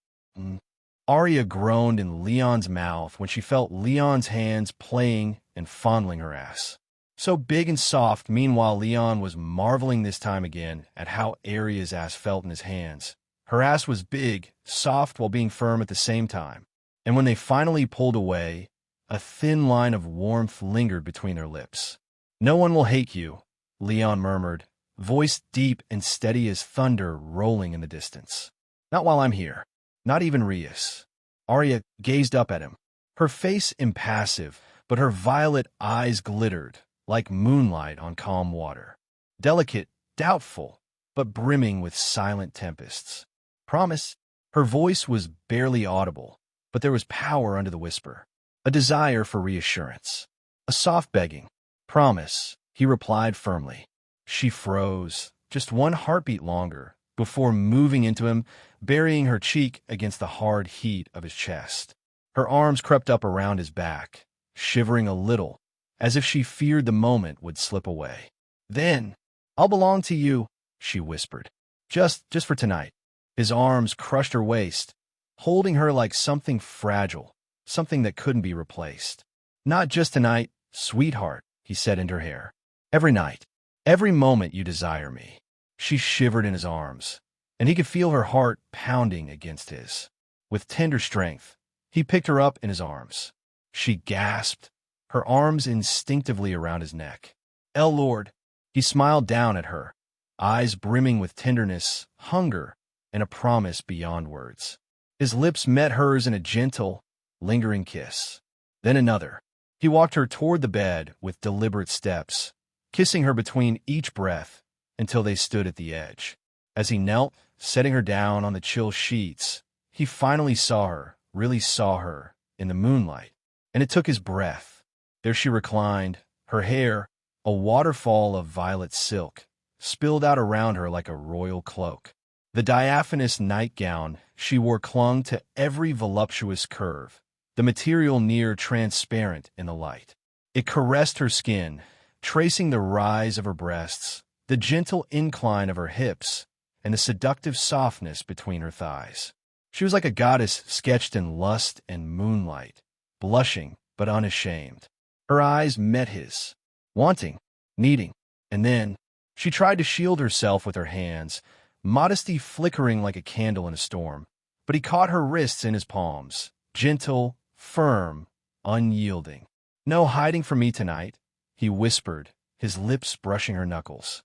Arya groaned in Leon's mouth when she felt Leon's hands playing and fondling her ass. So big and soft. Meanwhile, Leon was marveling this time again at how Arya's ass felt in his hands. Her ass was big, soft while being firm at the same time. And when they finally pulled away, a thin line of warmth lingered between their lips. "No one will hate you," Leon murmured, voice deep and steady as thunder rolling in the distance. Not while I'm here. Not even Rias. Arya gazed up at him, her face impassive, but her violet eyes glittered like moonlight on calm water. Delicate, doubtful, but brimming with silent tempests. Promise? Her voice was barely audible, but there was power under the whisper. A desire for reassurance. A soft begging. Promise, he replied firmly. She froze, just one heartbeat longer, before moving into him, burying her cheek against the hard heat of his chest. Her arms crept up around his back, shivering a little, as if she feared the moment would slip away. Then, I'll belong to you, she whispered. Just for tonight. His arms crushed her waist, holding her like something fragile, something that couldn't be replaced. Not just tonight, sweetheart, he said into her hair. Every night, every moment you desire me. She shivered in his arms, and he could feel her heart pounding against his. With tender strength, he picked her up in his arms. She gasped, her arms instinctively around his neck. Lord, he smiled down at her, eyes brimming with tenderness, hunger, and a promise beyond words. His lips met hers in a gentle, lingering kiss. Then another. He walked her toward the bed with deliberate steps, kissing her between each breath until they stood at the edge. As he knelt, setting her down on the chill sheets, he finally saw her, really saw her, in the moonlight, and it took his breath. There she reclined, her hair, a waterfall of violet silk, spilled out around her like a royal cloak. The diaphanous nightgown she wore clung to every voluptuous curve, the material near transparent in the light. It caressed her skin, tracing the rise of her breasts, the gentle incline of her hips, and the seductive softness between her thighs. She was like a goddess sketched in lust and moonlight, blushing but unashamed. Her eyes met his, wanting, needing, and then she tried to shield herself with her hands, modesty flickering like a candle in a storm. But he caught her wrists in his palms, gentle, firm, unyielding. No hiding from me tonight, he whispered, his lips brushing her knuckles.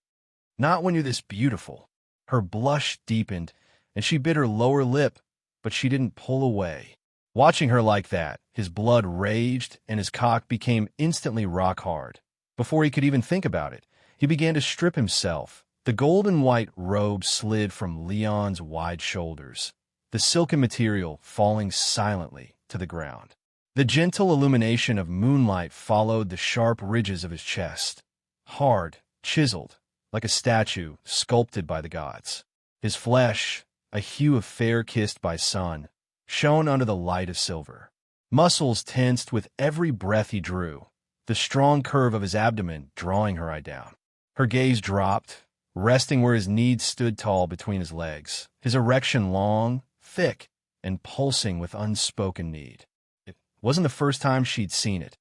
Not when you're this beautiful. Her blush deepened, and she bit her lower lip, but she didn't pull away. Watching her like that, his blood raged and his cock became instantly rock hard. Before he could even think about it, he began to strip himself. The golden white robe slid from Leon's wide shoulders, the silken material falling silently to the ground. The gentle illumination of moonlight followed the sharp ridges of his chest, hard, chiseled, like a statue sculpted by the gods. His flesh, a hue of fair kissed by sun, shone under the light of silver. Muscles tensed with every breath he drew, the strong curve of his abdomen drawing her eye down. Her gaze dropped, resting where his knees stood tall between his legs, his erection long, thick, and pulsing with unspoken need. It wasn't the first time she'd seen it,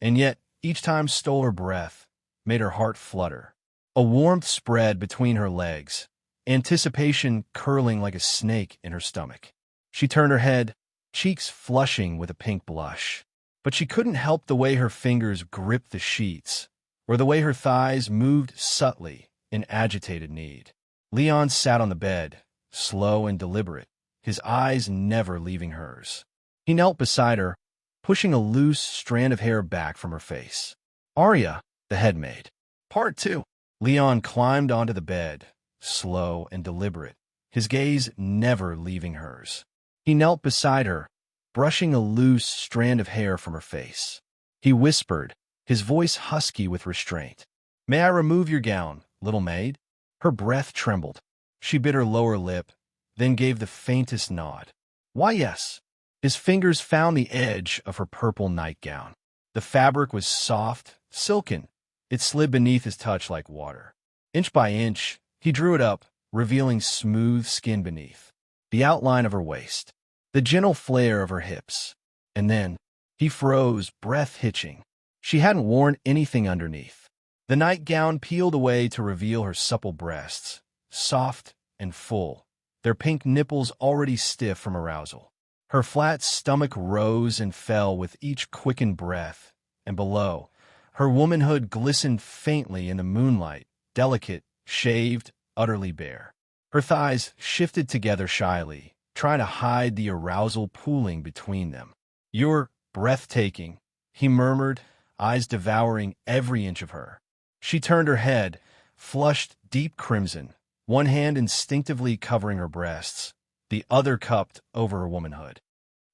and yet each time stole her breath, made her heart flutter. A warmth spread between her legs, anticipation curling like a snake in her stomach. She turned her head, cheeks flushing with a pink blush. But she couldn't help the way her fingers gripped the sheets, or the way her thighs moved subtly in agitated need. Leon sat on the bed, slow and deliberate, his eyes never leaving hers. He knelt beside her, pushing a loose strand of hair back from her face. Arya, the head maid. Part 2. Leon climbed onto the bed, slow and deliberate, his gaze never leaving hers. He knelt beside her, brushing a loose strand of hair from her face. He whispered, his voice husky with restraint. May I remove your gown, little maid? Her breath trembled. She bit her lower lip, then gave the faintest nod. Why, yes. His fingers found the edge of her purple nightgown. The fabric was soft, silken. It slid beneath his touch like water. Inch by inch, he drew it up, revealing smooth skin beneath, the outline of her waist, the gentle flare of her hips. And then he froze, breath hitching. She hadn't worn anything underneath. The nightgown peeled away to reveal her supple breasts, soft and full, their pink nipples already stiff from arousal. Her flat stomach rose and fell with each quickened breath, and below, her womanhood glistened faintly in the moonlight delicate, shaved, utterly bare. Her thighs shifted together shyly, trying to hide the arousal pooling between them. "You're breathtaking," he murmured, eyes devouring every inch of her. She turned her head, flushed deep crimson, one hand instinctively covering her breasts, the other cupped over her womanhood.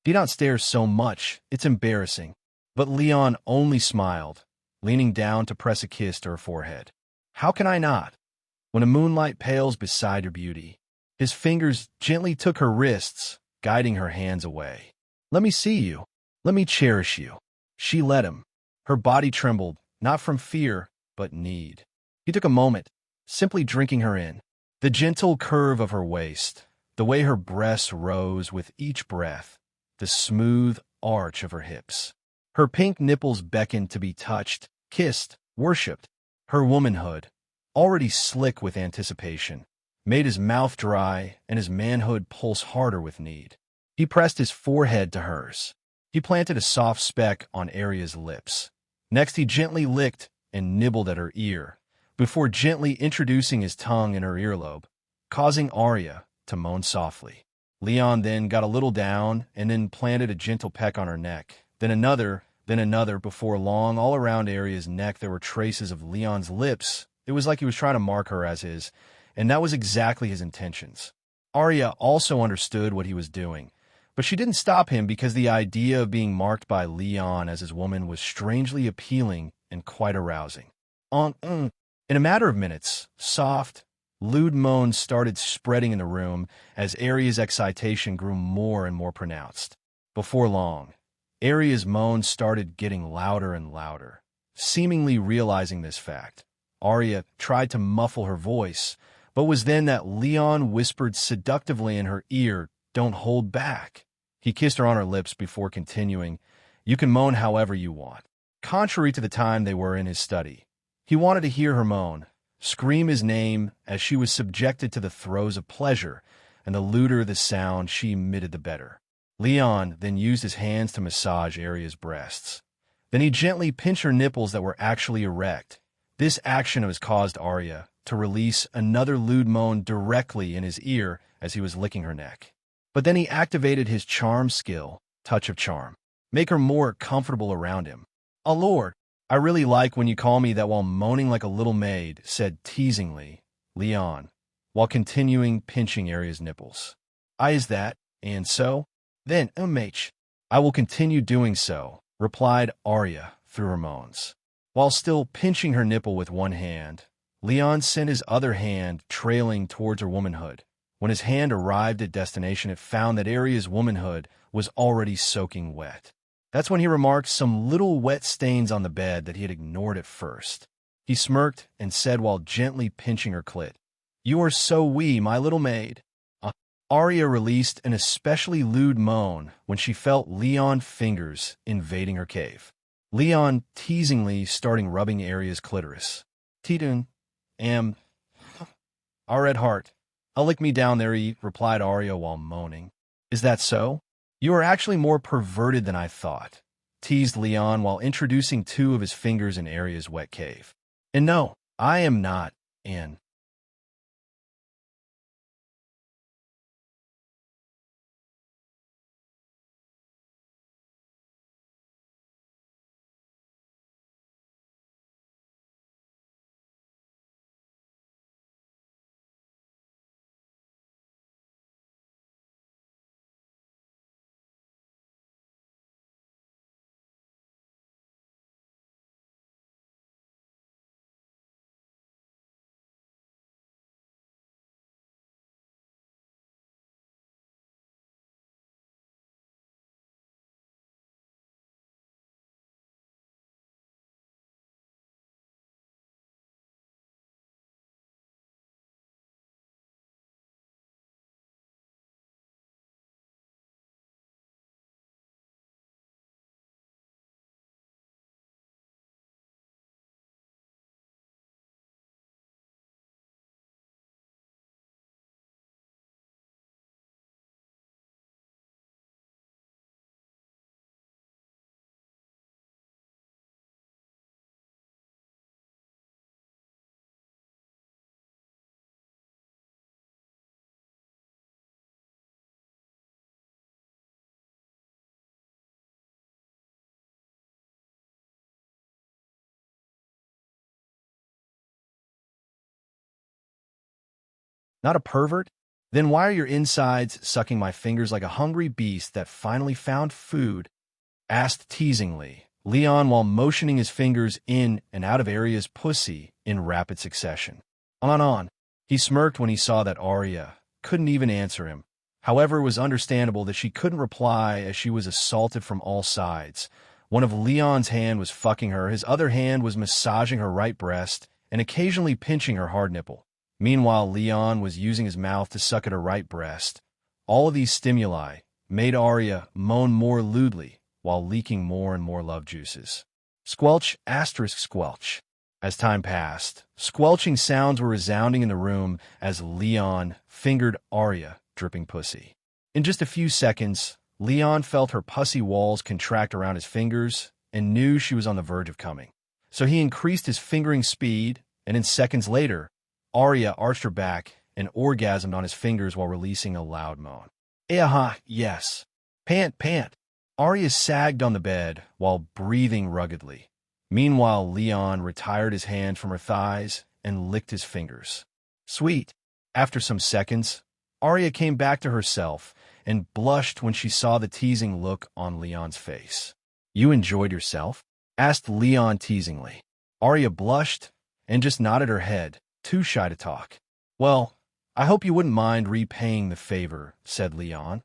"Do not stare so much, it's embarrassing." But Leon only smiled, leaning down to press a kiss to her forehead. "How can I not, when a moonlight pales beside your beauty?" His fingers gently took her wrists, guiding her hands away. "Let me see you. Let me cherish you." She let him. Her body trembled, not from fear, but need. He took a moment, simply drinking her in. The gentle curve of her waist, the way her breasts rose with each breath, the smooth arch of her hips. Her pink nipples beckoned to be touched, kissed, worshipped. Her womanhood, already slick with anticipation, made his mouth dry and his manhood pulse harder with need. He pressed his forehead to hers. He planted a soft speck on Arya's lips. Next he gently licked and nibbled at her ear, before gently introducing his tongue in her earlobe, causing Arya to moan softly. Leon then got a little down and then planted a gentle peck on her neck, then another, before long, all around Arya's neck there were traces of Leon's lips. It was like he was trying to mark her as his, and that was exactly his intentions. Arya also understood what he was doing, but she didn't stop him because the idea of being marked by Leon as his woman was strangely appealing and quite arousing. In a matter of minutes, soft, lewd moans started spreading in the room as Arya's excitation grew more and more pronounced. Before long, Arya's moans started getting louder and louder. Seemingly realizing this fact, Arya tried to muffle her voice, but was then that Leon whispered seductively in her ear, "Don't hold back." He kissed her on her lips before continuing, "You can moan however you want." Contrary to the time they were in his study, he wanted to hear her moan, scream his name as she was subjected to the throes of pleasure, and the lewder the sound she emitted the better. Leon then used his hands to massage Arya's breasts. Then he gently pinched her nipples that were actually erect. This action has caused Arya to release another lewd moan directly in his ear as he was licking her neck. But then he activated his charm skill, Touch of Charm, make her more comfortable around him. "Oh Lord, I really like when you call me that," while moaning like a little maid, said teasingly Leon, while continuing pinching Arya's nipples. "I is that, and so? Then, mate, I will continue doing so," replied Arya through her moans. While still pinching her nipple with one hand, Leon sent his other hand trailing towards her womanhood. When his hand arrived at destination, it found that Arya's womanhood was already soaking wet. That's when he remarked some little wet stains on the bed that he had ignored at first. He smirked and said while gently pinching her clit, "You are so wee, my little maid." Arya released an especially lewd moan when she felt Leon's fingers invading her cave. Leon teasingly starting rubbing Arya's clitoris. "Tidun, our red heart. I'll lick me down there," replied Arya while moaning. "Is that so? You are actually more perverted than I thought," teased Leon while introducing two of his fingers in Arya's wet cave. "And no, I am not, Anne." Not a pervert? Then why are your insides sucking my fingers like a hungry beast that finally found food? Asked teasingly, Leon while motioning his fingers in and out of Arya's pussy in rapid succession. On. He smirked when he saw that Arya couldn't even answer him. However, it was understandable that she couldn't reply as she was assaulted from all sides. One of Leon's hand was fucking her, his other hand was massaging her right breast and occasionally pinching her hard nipple. Meanwhile, Leon was using his mouth to suck at her right breast. All of these stimuli made Arya moan more lewdly while leaking more and more love juices. Squelch asterisk squelch. As time passed, squelching sounds were resounding in the room as Leon fingered Arya, dripping pussy. In just a few seconds, Leon felt her pussy walls contract around his fingers and knew she was on the verge of coming. So he increased his fingering speed, and in seconds later, Arya arched her back and orgasmed on his fingers while releasing a loud moan. Aha, yes. Pant. Arya sagged on the bed while breathing ruggedly. Meanwhile, Leon retired his hand from her thighs and licked his fingers. Sweet. After some seconds, Arya came back to herself and blushed when she saw the teasing look on Leon's face. You enjoyed yourself? Asked Leon teasingly. Arya blushed and just nodded her head, too shy to talk. Well, I hope you wouldn't mind repaying the favor, said Leon,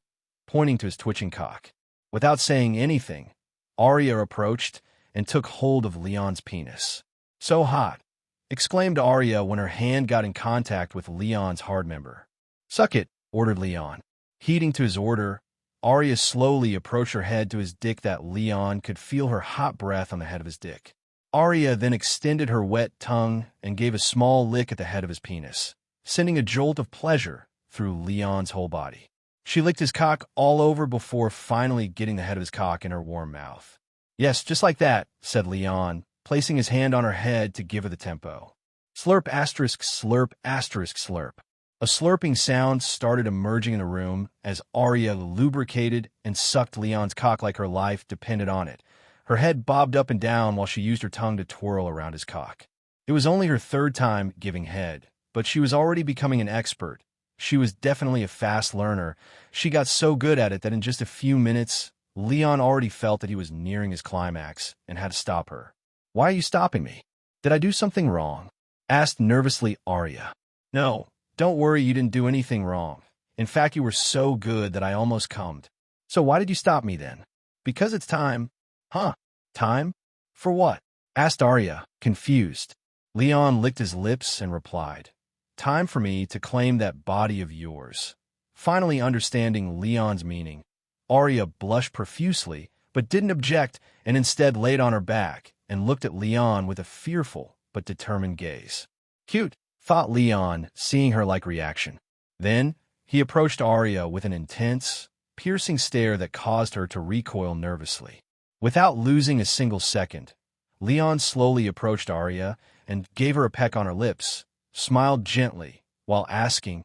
pointing to his twitching cock. Without saying anything, Arya approached and took hold of Leon's penis. So hot, exclaimed Arya when her hand got in contact with Leon's hard member. Suck it, ordered Leon. Heeding to his order, Arya slowly approached her head to his dick that Leon could feel her hot breath on the head of his dick. Arya then extended her wet tongue and gave a small lick at the head of his penis, sending a jolt of pleasure through Leon's whole body. She licked his cock all over before finally getting the head of his cock in her warm mouth. Yes, just like that, said Leon, placing his hand on her head to give her the tempo. Slurp asterisk slurp asterisk slurp. A slurping sound started emerging in the room as Arya lubricated and sucked Leon's cock like her life depended on it. Her head bobbed up and down while she used her tongue to twirl around his cock. It was only her third time giving head, but she was already becoming an expert. She was definitely a fast learner. She got so good at it that in just a few minutes, Leon already felt that he was nearing his climax and had to stop her. Why are you stopping me? Did I do something wrong? Asked nervously Arya. No, don't worry, you didn't do anything wrong. In fact, you were so good that I almost cummed. So why did you stop me then? Because it's time. Huh? Time? For what? Asked Arya, confused. Leon licked his lips and replied, Time for me to claim that body of yours. Finally understanding Leon's meaning, Arya blushed profusely, but didn't object and instead laid on her back and looked at Leon with a fearful but determined gaze. Cute, thought Leon, seeing her like reaction. Then he approached Arya with an intense, piercing stare that caused her to recoil nervously. Without losing a single second, Leon slowly approached Arya and gave her a peck on her lips, smiled gently while asking,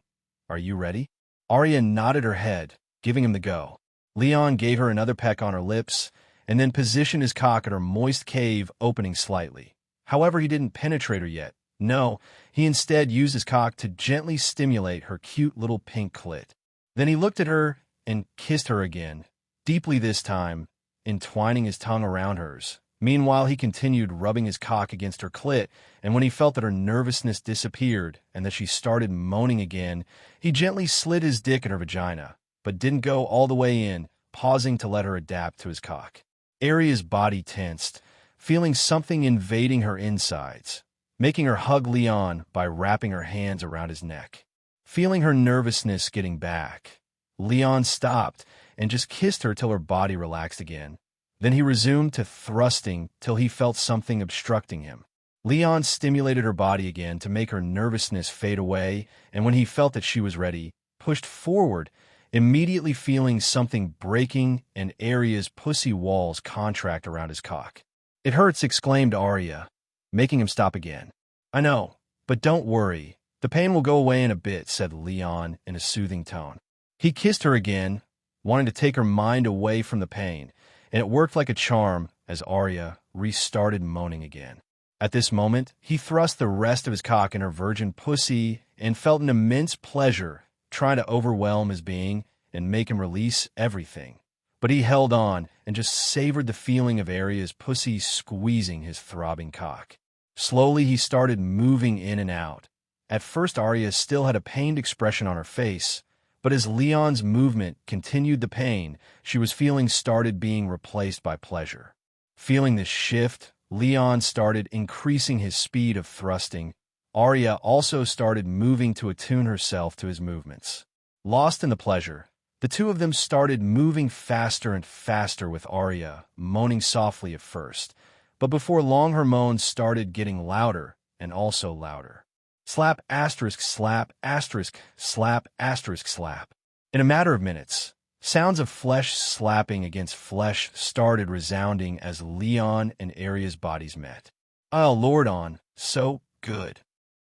Are you ready? Arya nodded her head, giving him the go. Leon gave her another peck on her lips and then positioned his cock at her moist cave, opening slightly. However, he didn't penetrate her yet. No, he instead used his cock to gently stimulate her cute little pink clit. Then he looked at her and kissed her again, deeply this time, entwining his tongue around hers. Meanwhile, he continued rubbing his cock against her clit, and when he felt that her nervousness disappeared and that she started moaning again, he gently slid his dick in her vagina, but didn't go all the way in, pausing to let her adapt to his cock. Arya's body tensed, feeling something invading her insides, making her hug Leon by wrapping her hands around his neck. Feeling her nervousness getting back, Leon stopped and just kissed her till her body relaxed again. Then he resumed to thrusting till he felt something obstructing him. Leon stimulated her body again to make her nervousness fade away, and when he felt that she was ready, pushed forward, immediately feeling something breaking and Arya's pussy walls contract around his cock. It hurts, exclaimed Arya, making him stop again. I know, but don't worry. The pain will go away in a bit, said Leon in a soothing tone. He kissed her again, wanting to take her mind away from the pain, and it worked like a charm as Arya restarted moaning again. At this moment, he thrust the rest of his cock in her virgin pussy and felt an immense pleasure trying to overwhelm his being and make him release everything. But he held on and just savored the feeling of Arya's pussy squeezing his throbbing cock. Slowly, he started moving in and out. At first, Arya still had a pained expression on her face, but as Leon's movement continued, the pain she was feeling started being replaced by pleasure. Feeling this shift, Leon started increasing his speed of thrusting. Arya also started moving to attune herself to his movements. Lost in the pleasure, the two of them started moving faster and faster, with Arya moaning softly at first, but before long her moans started getting louder and also louder. Slap asterisk slap asterisk slap asterisk slap. In a matter of minutes, sounds of flesh slapping against flesh started resounding as Leon and Arya's bodies met. Oh, Lord on, so good.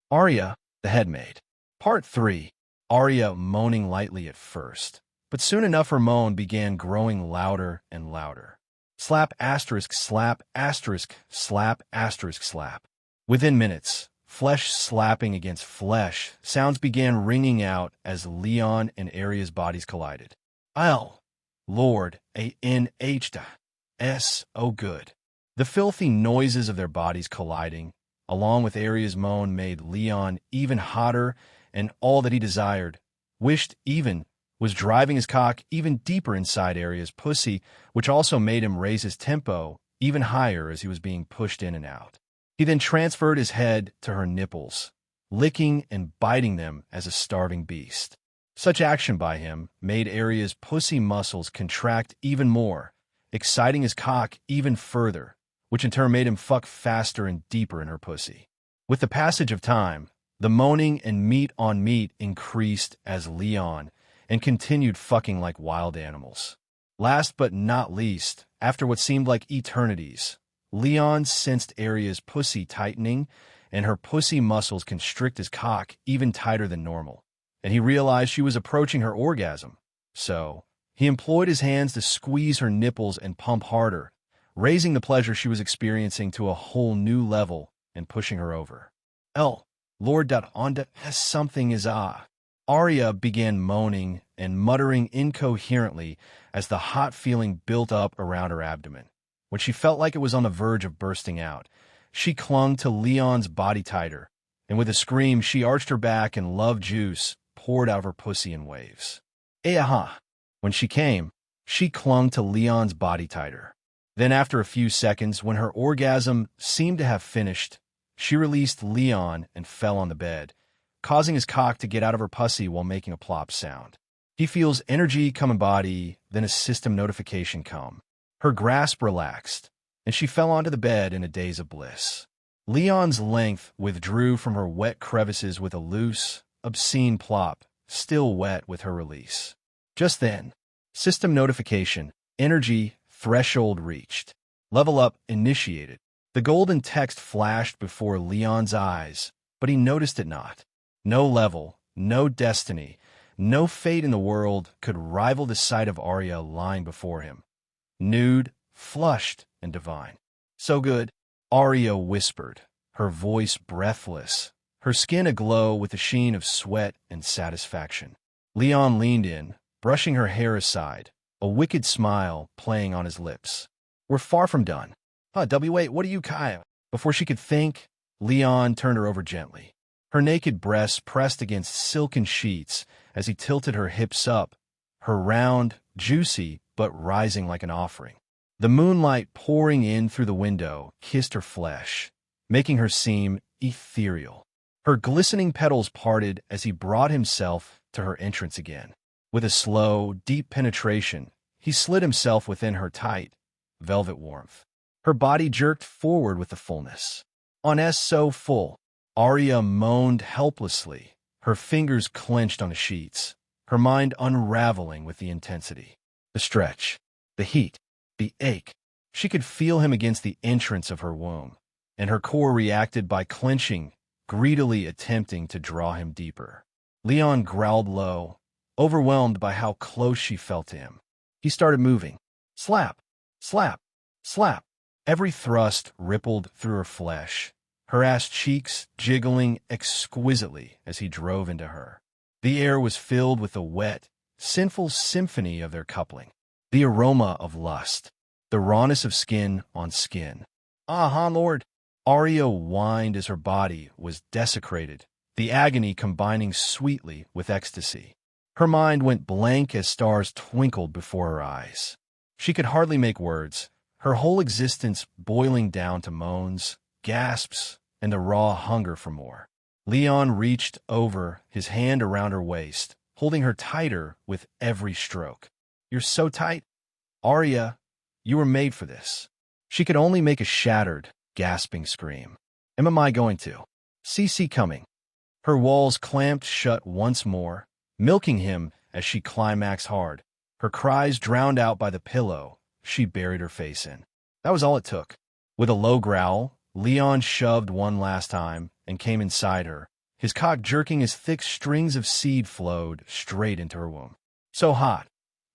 Arya, the headmaid. Part 3. Arya moaning lightly at first, but soon enough her moan began growing louder and louder. Slap asterisk slap asterisk slap asterisk slap. Within minutes, flesh slapping against flesh sounds began ringing out as Leon and Arya's bodies collided. Oh, Lord, A-N-H-S, oh good. The filthy noises of their bodies colliding, along with Arya's moan, made Leon even hotter, and all that he desired, wished even, was driving his cock even deeper inside Arya's pussy, which also made him raise his tempo even higher as he was being pushed in and out. He then transferred his head to her nipples, licking and biting them as a starving beast. Such action by him made Arya's pussy muscles contract even more, exciting his cock even further, which in turn made him fuck faster and deeper in her pussy. With the passage of time, the moaning and meat on meat increased as Leon and continued fucking like wild animals. Last but not least, after what seemed like eternities, Leon sensed Arya's pussy tightening and her pussy muscles constrict his cock even tighter than normal, and he realized she was approaching her orgasm. So, he employed his hands to squeeze her nipples and pump harder, raising the pleasure she was experiencing to a whole new level and pushing her over. Oh, Lord, that onda something is Arya began moaning and muttering incoherently as the hot feeling built up around her abdomen. When she felt like it was on the verge of bursting out, she clung to Leon's body tighter, and with a scream she arched her back and love juice poured out of her pussy in waves. When she came, she clung to Leon's body tighter. Then after a few seconds, when her orgasm seemed to have finished, she released Leon and fell on the bed, causing his cock to get out of her pussy while making a plop sound. He feels energy come in body, then a system notification come. Her grasp relaxed, and she fell onto the bed in a daze of bliss. Leon's length withdrew from her wet crevices with a loose, obscene plop, still wet with her release. Just then, system notification, energy threshold reached. Level up initiated. The golden text flashed before Leon's eyes, but he noticed it not. No level, no destiny, no fate in the world could rival the sight of Arya lying before him. Nude, flushed, and divine. So good, Arya whispered, her voice breathless, her skin aglow with the sheen of sweat and satisfaction. Leon leaned in, brushing her hair aside, a wicked smile playing on his lips. We're far from done. Wait, what are you, Kaya? Before she could think, Leon turned her over gently. Her naked breasts pressed against silken sheets as he tilted her hips up, her round, juicy, but rising like an offering. The moonlight pouring in through the window kissed her flesh, making her seem ethereal. Her glistening petals parted as he brought himself to her entrance again. With a slow, deep penetration, he slid himself within her tight, velvet warmth. Her body jerked forward with the fullness. On S so full, Arya moaned helplessly, her fingers clenched on the sheets, her mind unraveling with the intensity. The stretch, the heat, the ache. She could feel him against the entrance of her womb, and her core reacted by clenching, greedily attempting to draw him deeper. Leon growled low, overwhelmed by how close she felt to him. He started moving. Slap, slap, slap. Every thrust rippled through her flesh, her ass cheeks jiggling exquisitely as he drove into her. The air was filled with the wet, sinful symphony of their coupling, the aroma of lust, the rawness of skin on skin. Ah, Lord! Arya whined as her body was desecrated, the agony combining sweetly with ecstasy. Her mind went blank as stars twinkled before her eyes. She could hardly make words, her whole existence boiling down to moans, gasps, and the raw hunger for more. Leon reached over, his hand around her waist, holding her tighter with every stroke. "You're so tight. Arya, you were made for this." She could only make a shattered, gasping scream. Am I going to? CC coming. Her walls clamped shut once more, milking him as she climaxed hard, her cries drowned out by the pillow she buried her face in. That was all it took. With a low growl, Leon shoved one last time and came inside her, his cock jerking as thick strings of seed flowed straight into her womb. So hot.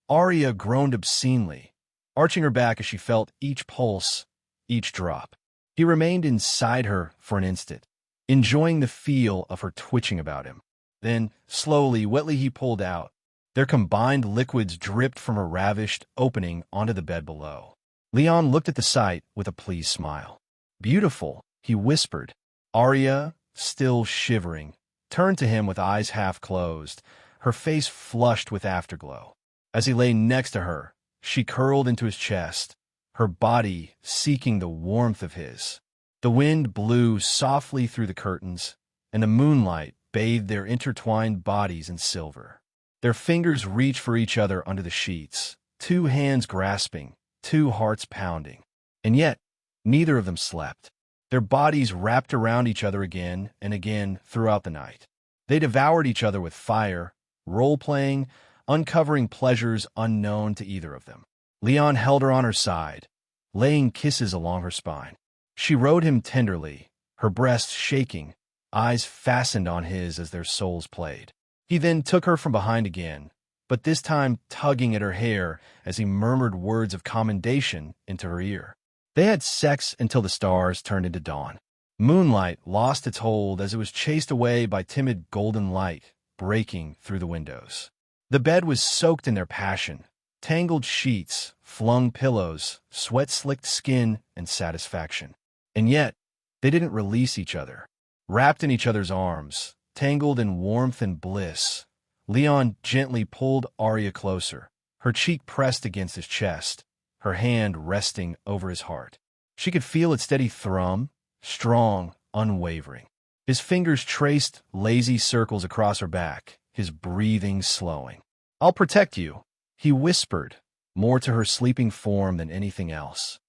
Arya groaned obscenely, arching her back as she felt each pulse, each drop. He remained inside her for an instant, enjoying the feel of her twitching about him. Then, slowly, wetly he pulled out. Their combined liquids dripped from a ravished opening onto the bed below. Leon looked at the sight with a pleased smile. "Beautiful," he whispered. Arya, still shivering, turned to him with eyes half closed, her face flushed with afterglow. As he lay next to her, she curled into his chest, her body seeking the warmth of his. The wind blew softly through the curtains, and the moonlight bathed their intertwined bodies in silver. Their fingers reached for each other under the sheets, two hands grasping, two hearts pounding. And yet, neither of them slept. Their bodies wrapped around each other again and again throughout the night. They devoured each other with fire, role-playing, uncovering pleasures unknown to either of them. Leon held her on her side, laying kisses along her spine. She rode him tenderly, her breasts shaking, eyes fastened on his as their souls played. He then took her from behind again, but this time tugging at her hair as he murmured words of commendation into her ear. They had sex until the stars turned into dawn. Moonlight lost its hold as it was chased away by timid golden light breaking through the windows. The bed was soaked in their passion, tangled sheets, flung pillows, sweat-slicked skin, and satisfaction. And yet, they didn't release each other. Wrapped in each other's arms, tangled in warmth and bliss, Leon gently pulled Arya closer, her cheek pressed against his chest, her hand resting over his heart. She could feel its steady thrum, strong, unwavering. His fingers traced lazy circles across her back, his breathing slowing. "I'll protect you," he whispered, more to her sleeping form than anything else.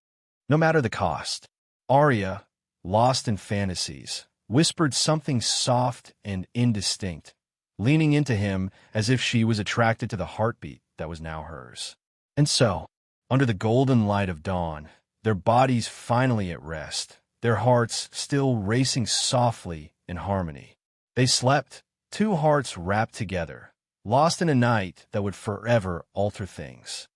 No matter the cost. Arya, lost in fantasies, whispered something soft and indistinct, leaning into him as if she was attracted to the heartbeat that was now hers. And so, under the golden light of dawn, their bodies finally at rest, their hearts still racing softly in harmony. They slept, two hearts wrapped together, lost in a night that would forever alter things.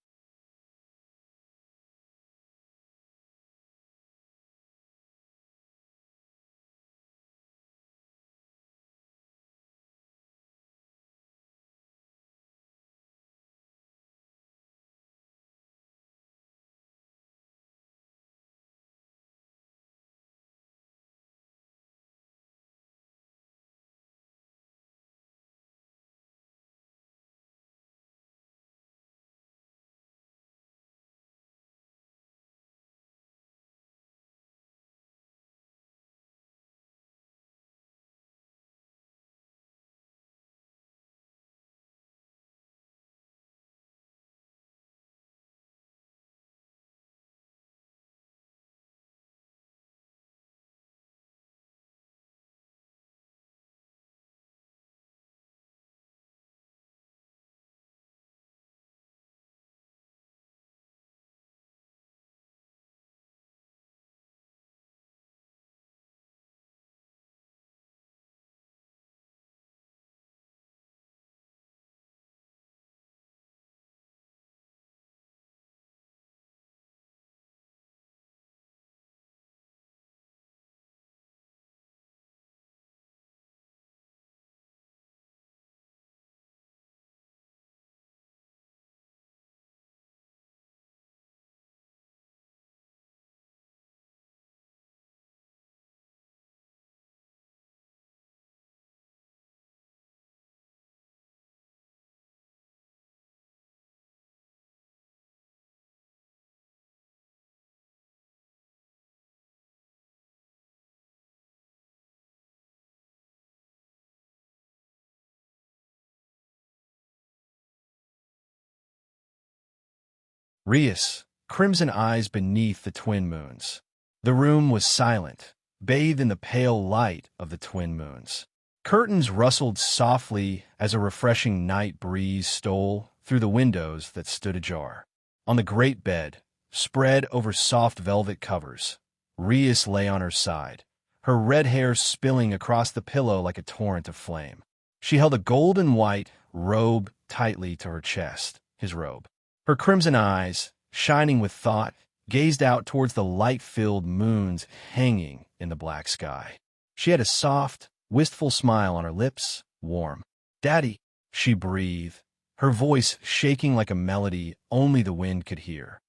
Rias, crimson eyes beneath the twin moons. The room was silent, bathed in the pale light of the twin moons. Curtains rustled softly as a refreshing night breeze stole through the windows that stood ajar. On the great bed, spread over soft velvet covers, Rias lay on her side, her red hair spilling across the pillow like a torrent of flame. She held a golden white robe tightly to her chest, his robe. Her crimson eyes, shining with thought, gazed out towards the light-filled moons hanging in the black sky. She had a soft, wistful smile on her lips, warm. "Daddy," she breathed, her voice shaking like a melody only the wind could hear.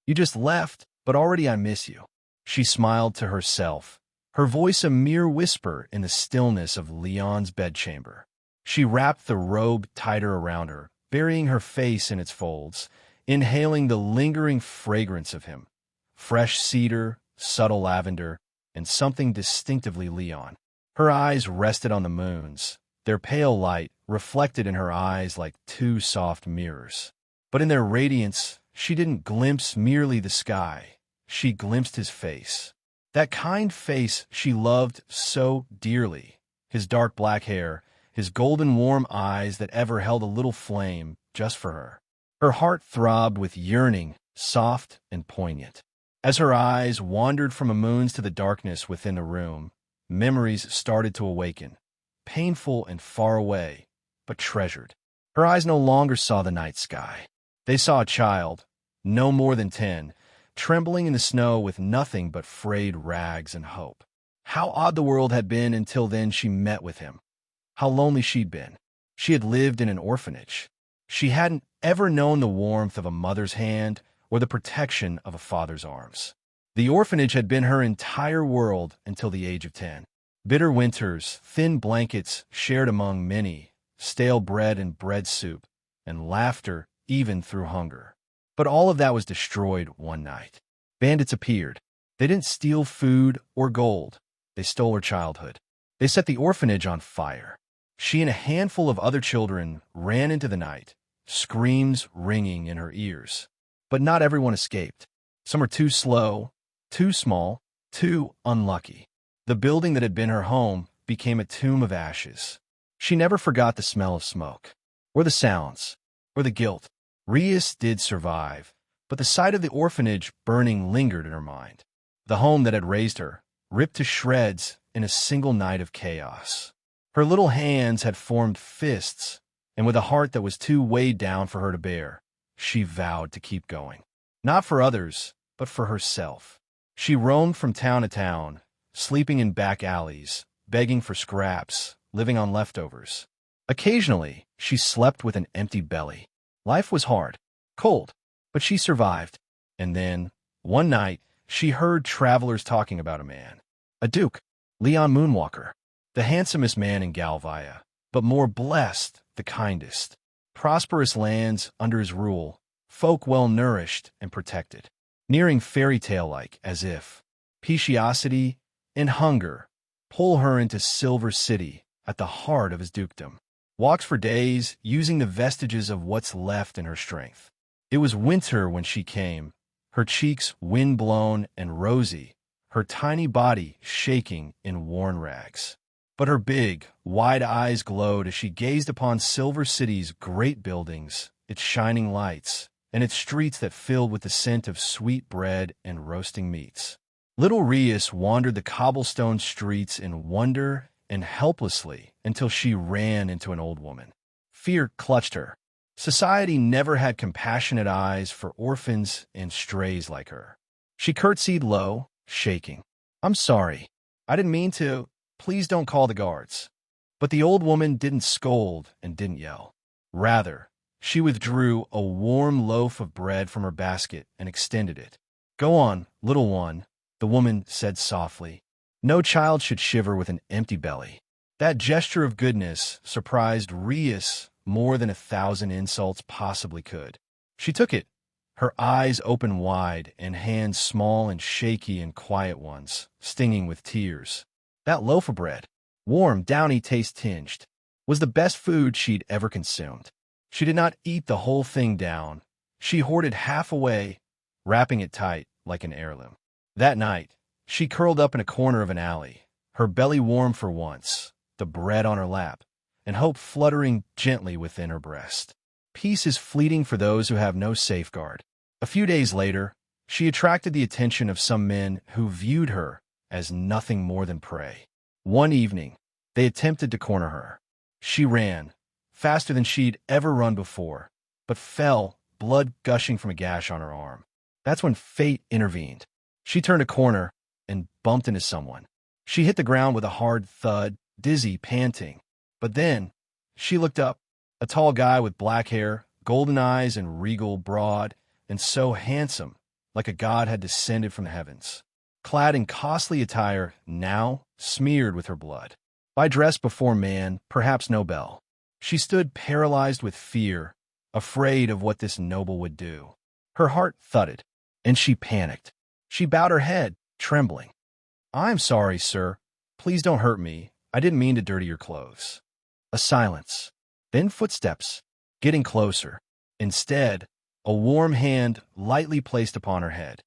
"You just left, but already I miss you." She smiled to herself, her voice a mere whisper in the stillness of Leon's bedchamber. She wrapped the robe tighter around her, burying her face in its folds, inhaling the lingering fragrance of him. Fresh cedar, subtle lavender, and something distinctively Leon. Her eyes rested on the moons, their pale light reflected in her eyes like two soft mirrors. But in their radiance, she didn't glimpse merely the sky. She glimpsed his face. That kind face she loved so dearly. His dark black hair, his golden warm eyes that ever held a little flame just for her. Her heart throbbed with yearning, soft and poignant. As her eyes wandered from the moons to the darkness within the room, memories started to awaken, painful and far away, but treasured. Her eyes no longer saw the night sky. They saw a child, no more than 10, trembling in the snow with nothing but frayed rags and hope. How odd the world had been until then she met with him. How lonely she'd been. She had lived in an orphanage. She hadn't ever known the warmth of a mother's hand or the protection of a father's arms. The orphanage had been her entire world until the age of 10. Bitter winters, thin blankets shared among many, stale bread and bread soup, and laughter even through hunger. But all of that was destroyed one night. Bandits appeared. They didn't steal food or gold. They stole her childhood. They set the orphanage on fire. She and a handful of other children ran into the night, screams ringing in her ears. But not everyone escaped. Some were too slow, too small, too unlucky. The building that had been her home became a tomb of ashes. She never forgot the smell of smoke, or the sounds, or the guilt. Rias did survive, but the sight of the orphanage burning lingered in her mind. The home that had raised her, ripped to shreds in a single night of chaos. Her little hands had formed fists, and with a heart that was too weighed down for her to bear, she vowed to keep going. Not for others, but for herself. She roamed from town to town, sleeping in back alleys, begging for scraps, living on leftovers. Occasionally, she slept with an empty belly. Life was hard, cold, but she survived. And then, one night, she heard travelers talking about a man. A duke, Leon Moonwalker, the handsomest man in Galvia, but more blessed, the kindest. Prosperous lands under his rule, folk well-nourished and protected. Nearing fairy tale-like, as if Pitiosity and hunger pull her into Silver City at the heart of his dukedom. Walks for days, using the vestiges of what's left in her strength. It was winter when she came, her cheeks wind-blown and rosy, her tiny body shaking in worn rags. But her big, wide eyes glowed as she gazed upon Silver City's great buildings, its shining lights, and its streets that filled with the scent of sweet bread and roasting meats. Little Rias wandered the cobblestone streets in wonder and helplessly until she ran into an old woman. Fear clutched her. Society never had compassionate eyes for orphans and strays like her. She curtsied low, shaking. "I'm sorry. I didn't mean to. Please don't call the guards." But the old woman didn't scold and didn't yell. Rather, she withdrew a warm loaf of bread from her basket and extended it. "Go on, little one," the woman said softly. No child should shiver with an empty belly. That gesture of goodness surprised Rias more than 1,000 insults possibly could. She took it, her eyes open wide and hands small and shaky and quiet ones, stinging with tears. That loaf of bread, warm, downy taste tinged, was the best food she'd ever consumed. She did not eat the whole thing down, She hoarded half away, wrapping it tight like an heirloom. That night, she curled up in a corner of an alley, her belly warm for once, the bread on her lap, and hope fluttering gently within her breast. Peace is fleeting for those who have no safeguard. A few days later, she attracted the attention of some men who viewed her as nothing more than prey. One evening, they attempted to corner her. She ran, faster than she'd ever run before, but fell, blood gushing from a gash on her arm. That's when fate intervened. She turned a corner and bumped into someone. She hit the ground with a hard thud, dizzy, panting. But then, she looked up. A tall guy with black hair, golden eyes, and regal broad, and so handsome, like a god had descended from the heavens. Clad in costly attire, now smeared with her blood. By dress before man, perhaps no bell. She stood paralyzed with fear, afraid of what this noble would do. Her heart thudded, and she panicked. She bowed her head, trembling. "I'm sorry, sir. Please don't hurt me. I didn't mean to dirty your clothes." A silence. Then footsteps, getting closer. Instead, a warm hand lightly placed upon her head.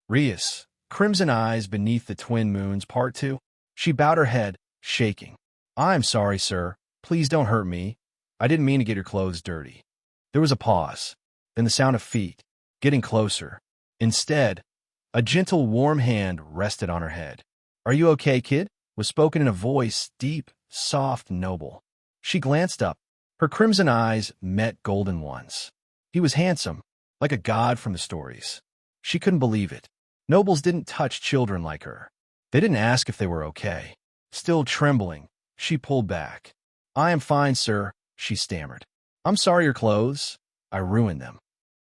Rias, crimson eyes beneath the twin moons, part two. She bowed her head, shaking. "I'm sorry, sir. Please don't hurt me. I didn't mean to get your clothes dirty." There was a pause, then the sound of feet, getting closer. Instead, a gentle, warm hand rested on her head. "Are you okay, kid?" was spoken in a voice deep, soft, noble. She glanced up. Her crimson eyes met golden ones. He was handsome, like a god from the stories. She couldn't believe it. Nobles didn't touch children like her. They didn't ask if they were okay. Still trembling, she pulled back. "I am fine, sir," she stammered. "I'm sorry your clothes. I ruined them."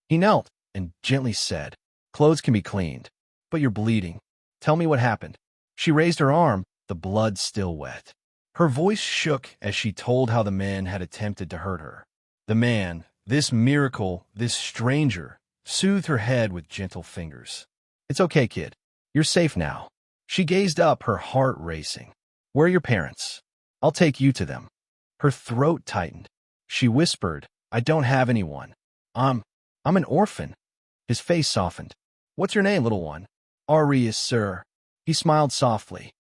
He knelt and gently said, "Clothes can be cleaned, but you're bleeding. Tell me what happened." She raised her arm, the blood still wet. Her voice shook as she told how the man had attempted to hurt her. The man, this miracle, this stranger, soothed her head with gentle fingers. "It's okay, kid. You're safe now." She gazed up, her heart racing. "Where are your parents? I'll take you to them." Her throat tightened. She whispered, "I don't have anyone. I'm an orphan." His face softened. "What's your name, little one?" "Arius, sir." He smiled softly.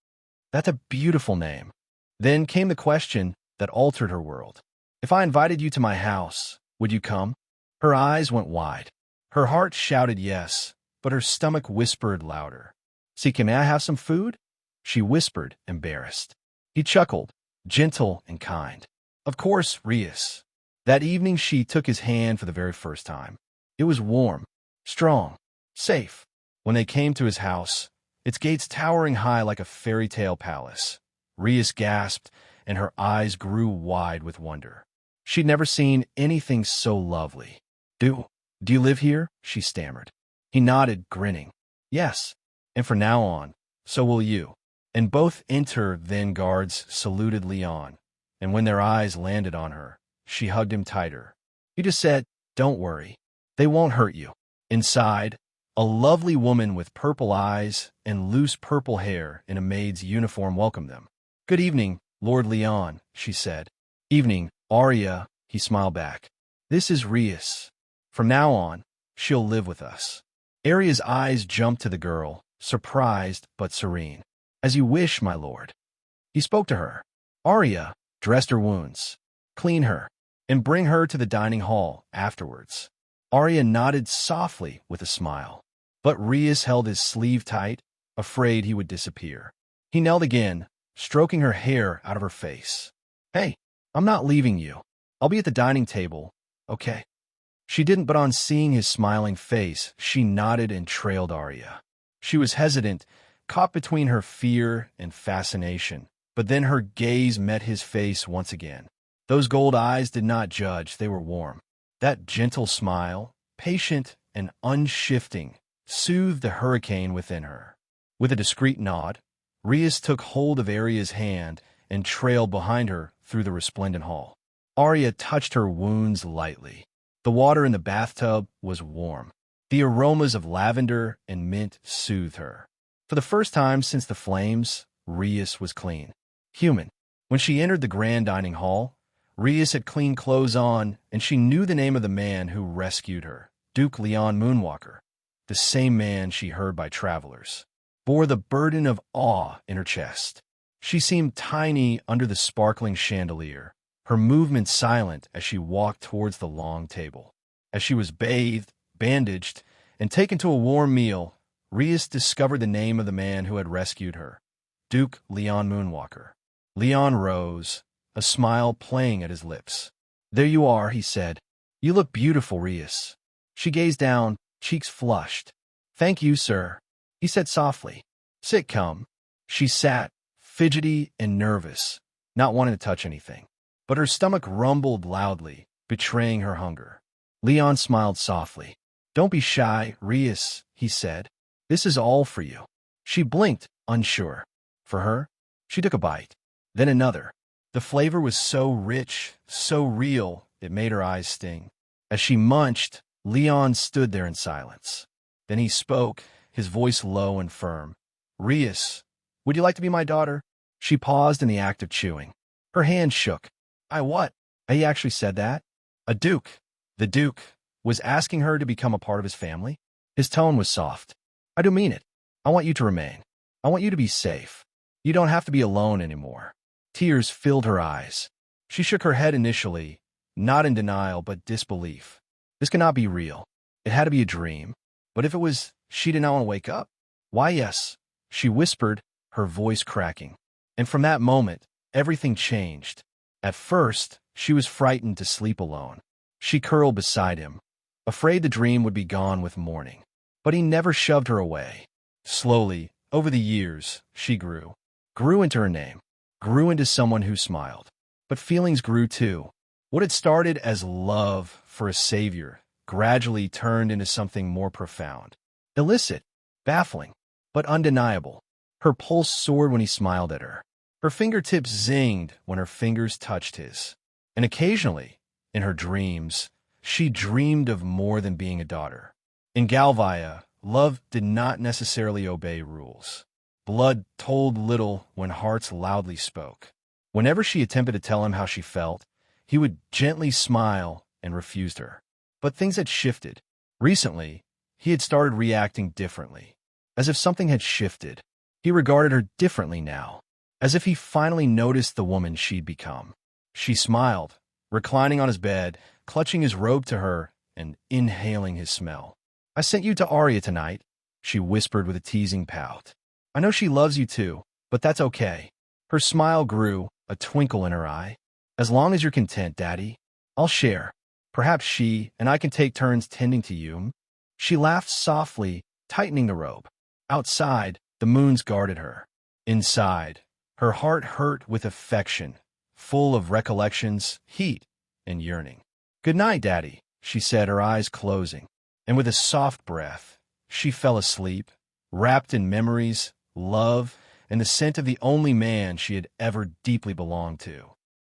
"That's a beautiful name." Then came the question that altered her world. "If I invited you to my house, would you come?" Her eyes went wide. Her heart shouted yes, but her stomach whispered louder. "Sika, may I have some food?" She whispered, embarrassed. He chuckled, gentle and kind. "Of course, Rius." That evening she took his hand for the very first time. It was warm, strong, safe. When they came to his house, its gates towering high like a fairy tale palace, Rius gasped, and her eyes grew wide with wonder. She'd never seen anything so lovely. Do you live here?" she stammered. He nodded, grinning. "Yes, and from now on, so will you." And both entered, then guards saluted Leon, and when their eyes landed on her, she hugged him tighter. He just said, "Don't worry. They won't hurt you." Inside, a lovely woman with purple eyes and loose purple hair in a maid's uniform welcomed them. "Good evening, Lord Leon," she said. "Evening, Arya," he smiled back. "This is Rius. From now on, she'll live with us." Arya's eyes jumped to the girl, surprised but serene. "As you wish, my lord." He spoke to her. Arya dressed her wounds, clean her, and bring her to the dining hall afterwards. Arya nodded softly with a smile, but Rius held his sleeve tight, afraid he would disappear. He knelt again, stroking her hair out of her face. "Hey, I'm not leaving you. I'll be at the dining table, okay?" She didn't, but on seeing his smiling face, she nodded and trailed Arya. She was hesitant, caught between her fear and fascination, but then her gaze met his face once again. Those gold eyes did not judge, they were warm. That gentle smile, patient and unshifting, soothed the hurricane within her. With a discreet nod, Rius took hold of Arya's hand and trailed behind her through the resplendent hall. Arya touched her wounds lightly. The water in the bathtub was warm. The aromas of lavender and mint soothed her. For the first time since the flames, Rius was clean. Human. When she entered the grand dining hall, Rius had clean clothes on, and she knew the name of the man who rescued her, Duke Leon Moonwalker. The same man she heard by travelers bore the burden of awe in her chest. She seemed tiny under the sparkling chandelier, her movements silent as she walked towards the long table. As she was bathed, bandaged, and taken to a warm meal, Rius discovered the name of the man who had rescued her, Duke Leon Moonwalker. Leon rose, a smile playing at his lips. "There you are," he said. "You look beautiful, Rius." She gazed down, cheeks flushed. "Thank you, sir," he said softly. "Sit, come." She sat, fidgety and nervous, not wanting to touch anything. But her stomach rumbled loudly, betraying her hunger. Leon smiled softly. "Don't be shy, Rius," he said. "This is all for you." She blinked, unsure. For her? She took a bite, then another. The flavor was so rich, so real, it made her eyes sting. As she munched, Leon stood there in silence. Then he spoke, his voice low and firm. "Rius, would you like to be my daughter?" She paused in the act of chewing. Her hand shook. "I what?" He actually said that? A duke. The duke was asking her to become a part of his family? His tone was soft. "I do mean it. I want you to remain. I want you to be safe. You don't have to be alone anymore." Tears filled her eyes. She shook her head initially, not in denial but disbelief. This could not be real. It had to be a dream. But if it was, she did not want to wake up. "Why, yes," she whispered, her voice cracking. And from that moment, everything changed. At first, she was frightened to sleep alone. She curled beside him, afraid the dream would be gone with morning. But he never shoved her away. Slowly, over the years, she grew into her name, grew into someone who smiled. But feelings grew too. What had started as love for a savior gradually turned into something more profound. Illicit, baffling, but undeniable. Her pulse soared when he smiled at her. Her fingertips zinged when her fingers touched his. And occasionally, in her dreams, she dreamed of more than being a daughter. In Galvia, love did not necessarily obey rules. Blood told little when hearts loudly spoke. Whenever she attempted to tell him how she felt, he would gently smile and refused her. But things had shifted. Recently, he had started reacting differently, as if something had shifted. He regarded her differently now, as if he finally noticed the woman she'd become. She smiled, reclining on his bed, clutching his robe to her and inhaling his smell. "I sent you to Arya tonight," she whispered with a teasing pout. "I know she loves you too, but that's okay." Her smile grew, a twinkle in her eye. "As long as you're content, Daddy, I'll share. Perhaps she and I can take turns tending to you." She laughed softly, tightening the robe. Outside, the moons guarded her. Inside, her heart hurt with affection, full of recollections, heat, and yearning. "Good night, Daddy," she said, her eyes closing. And with a soft breath, she fell asleep, wrapped in memories, love, and the scent of the only man she had ever deeply belonged to.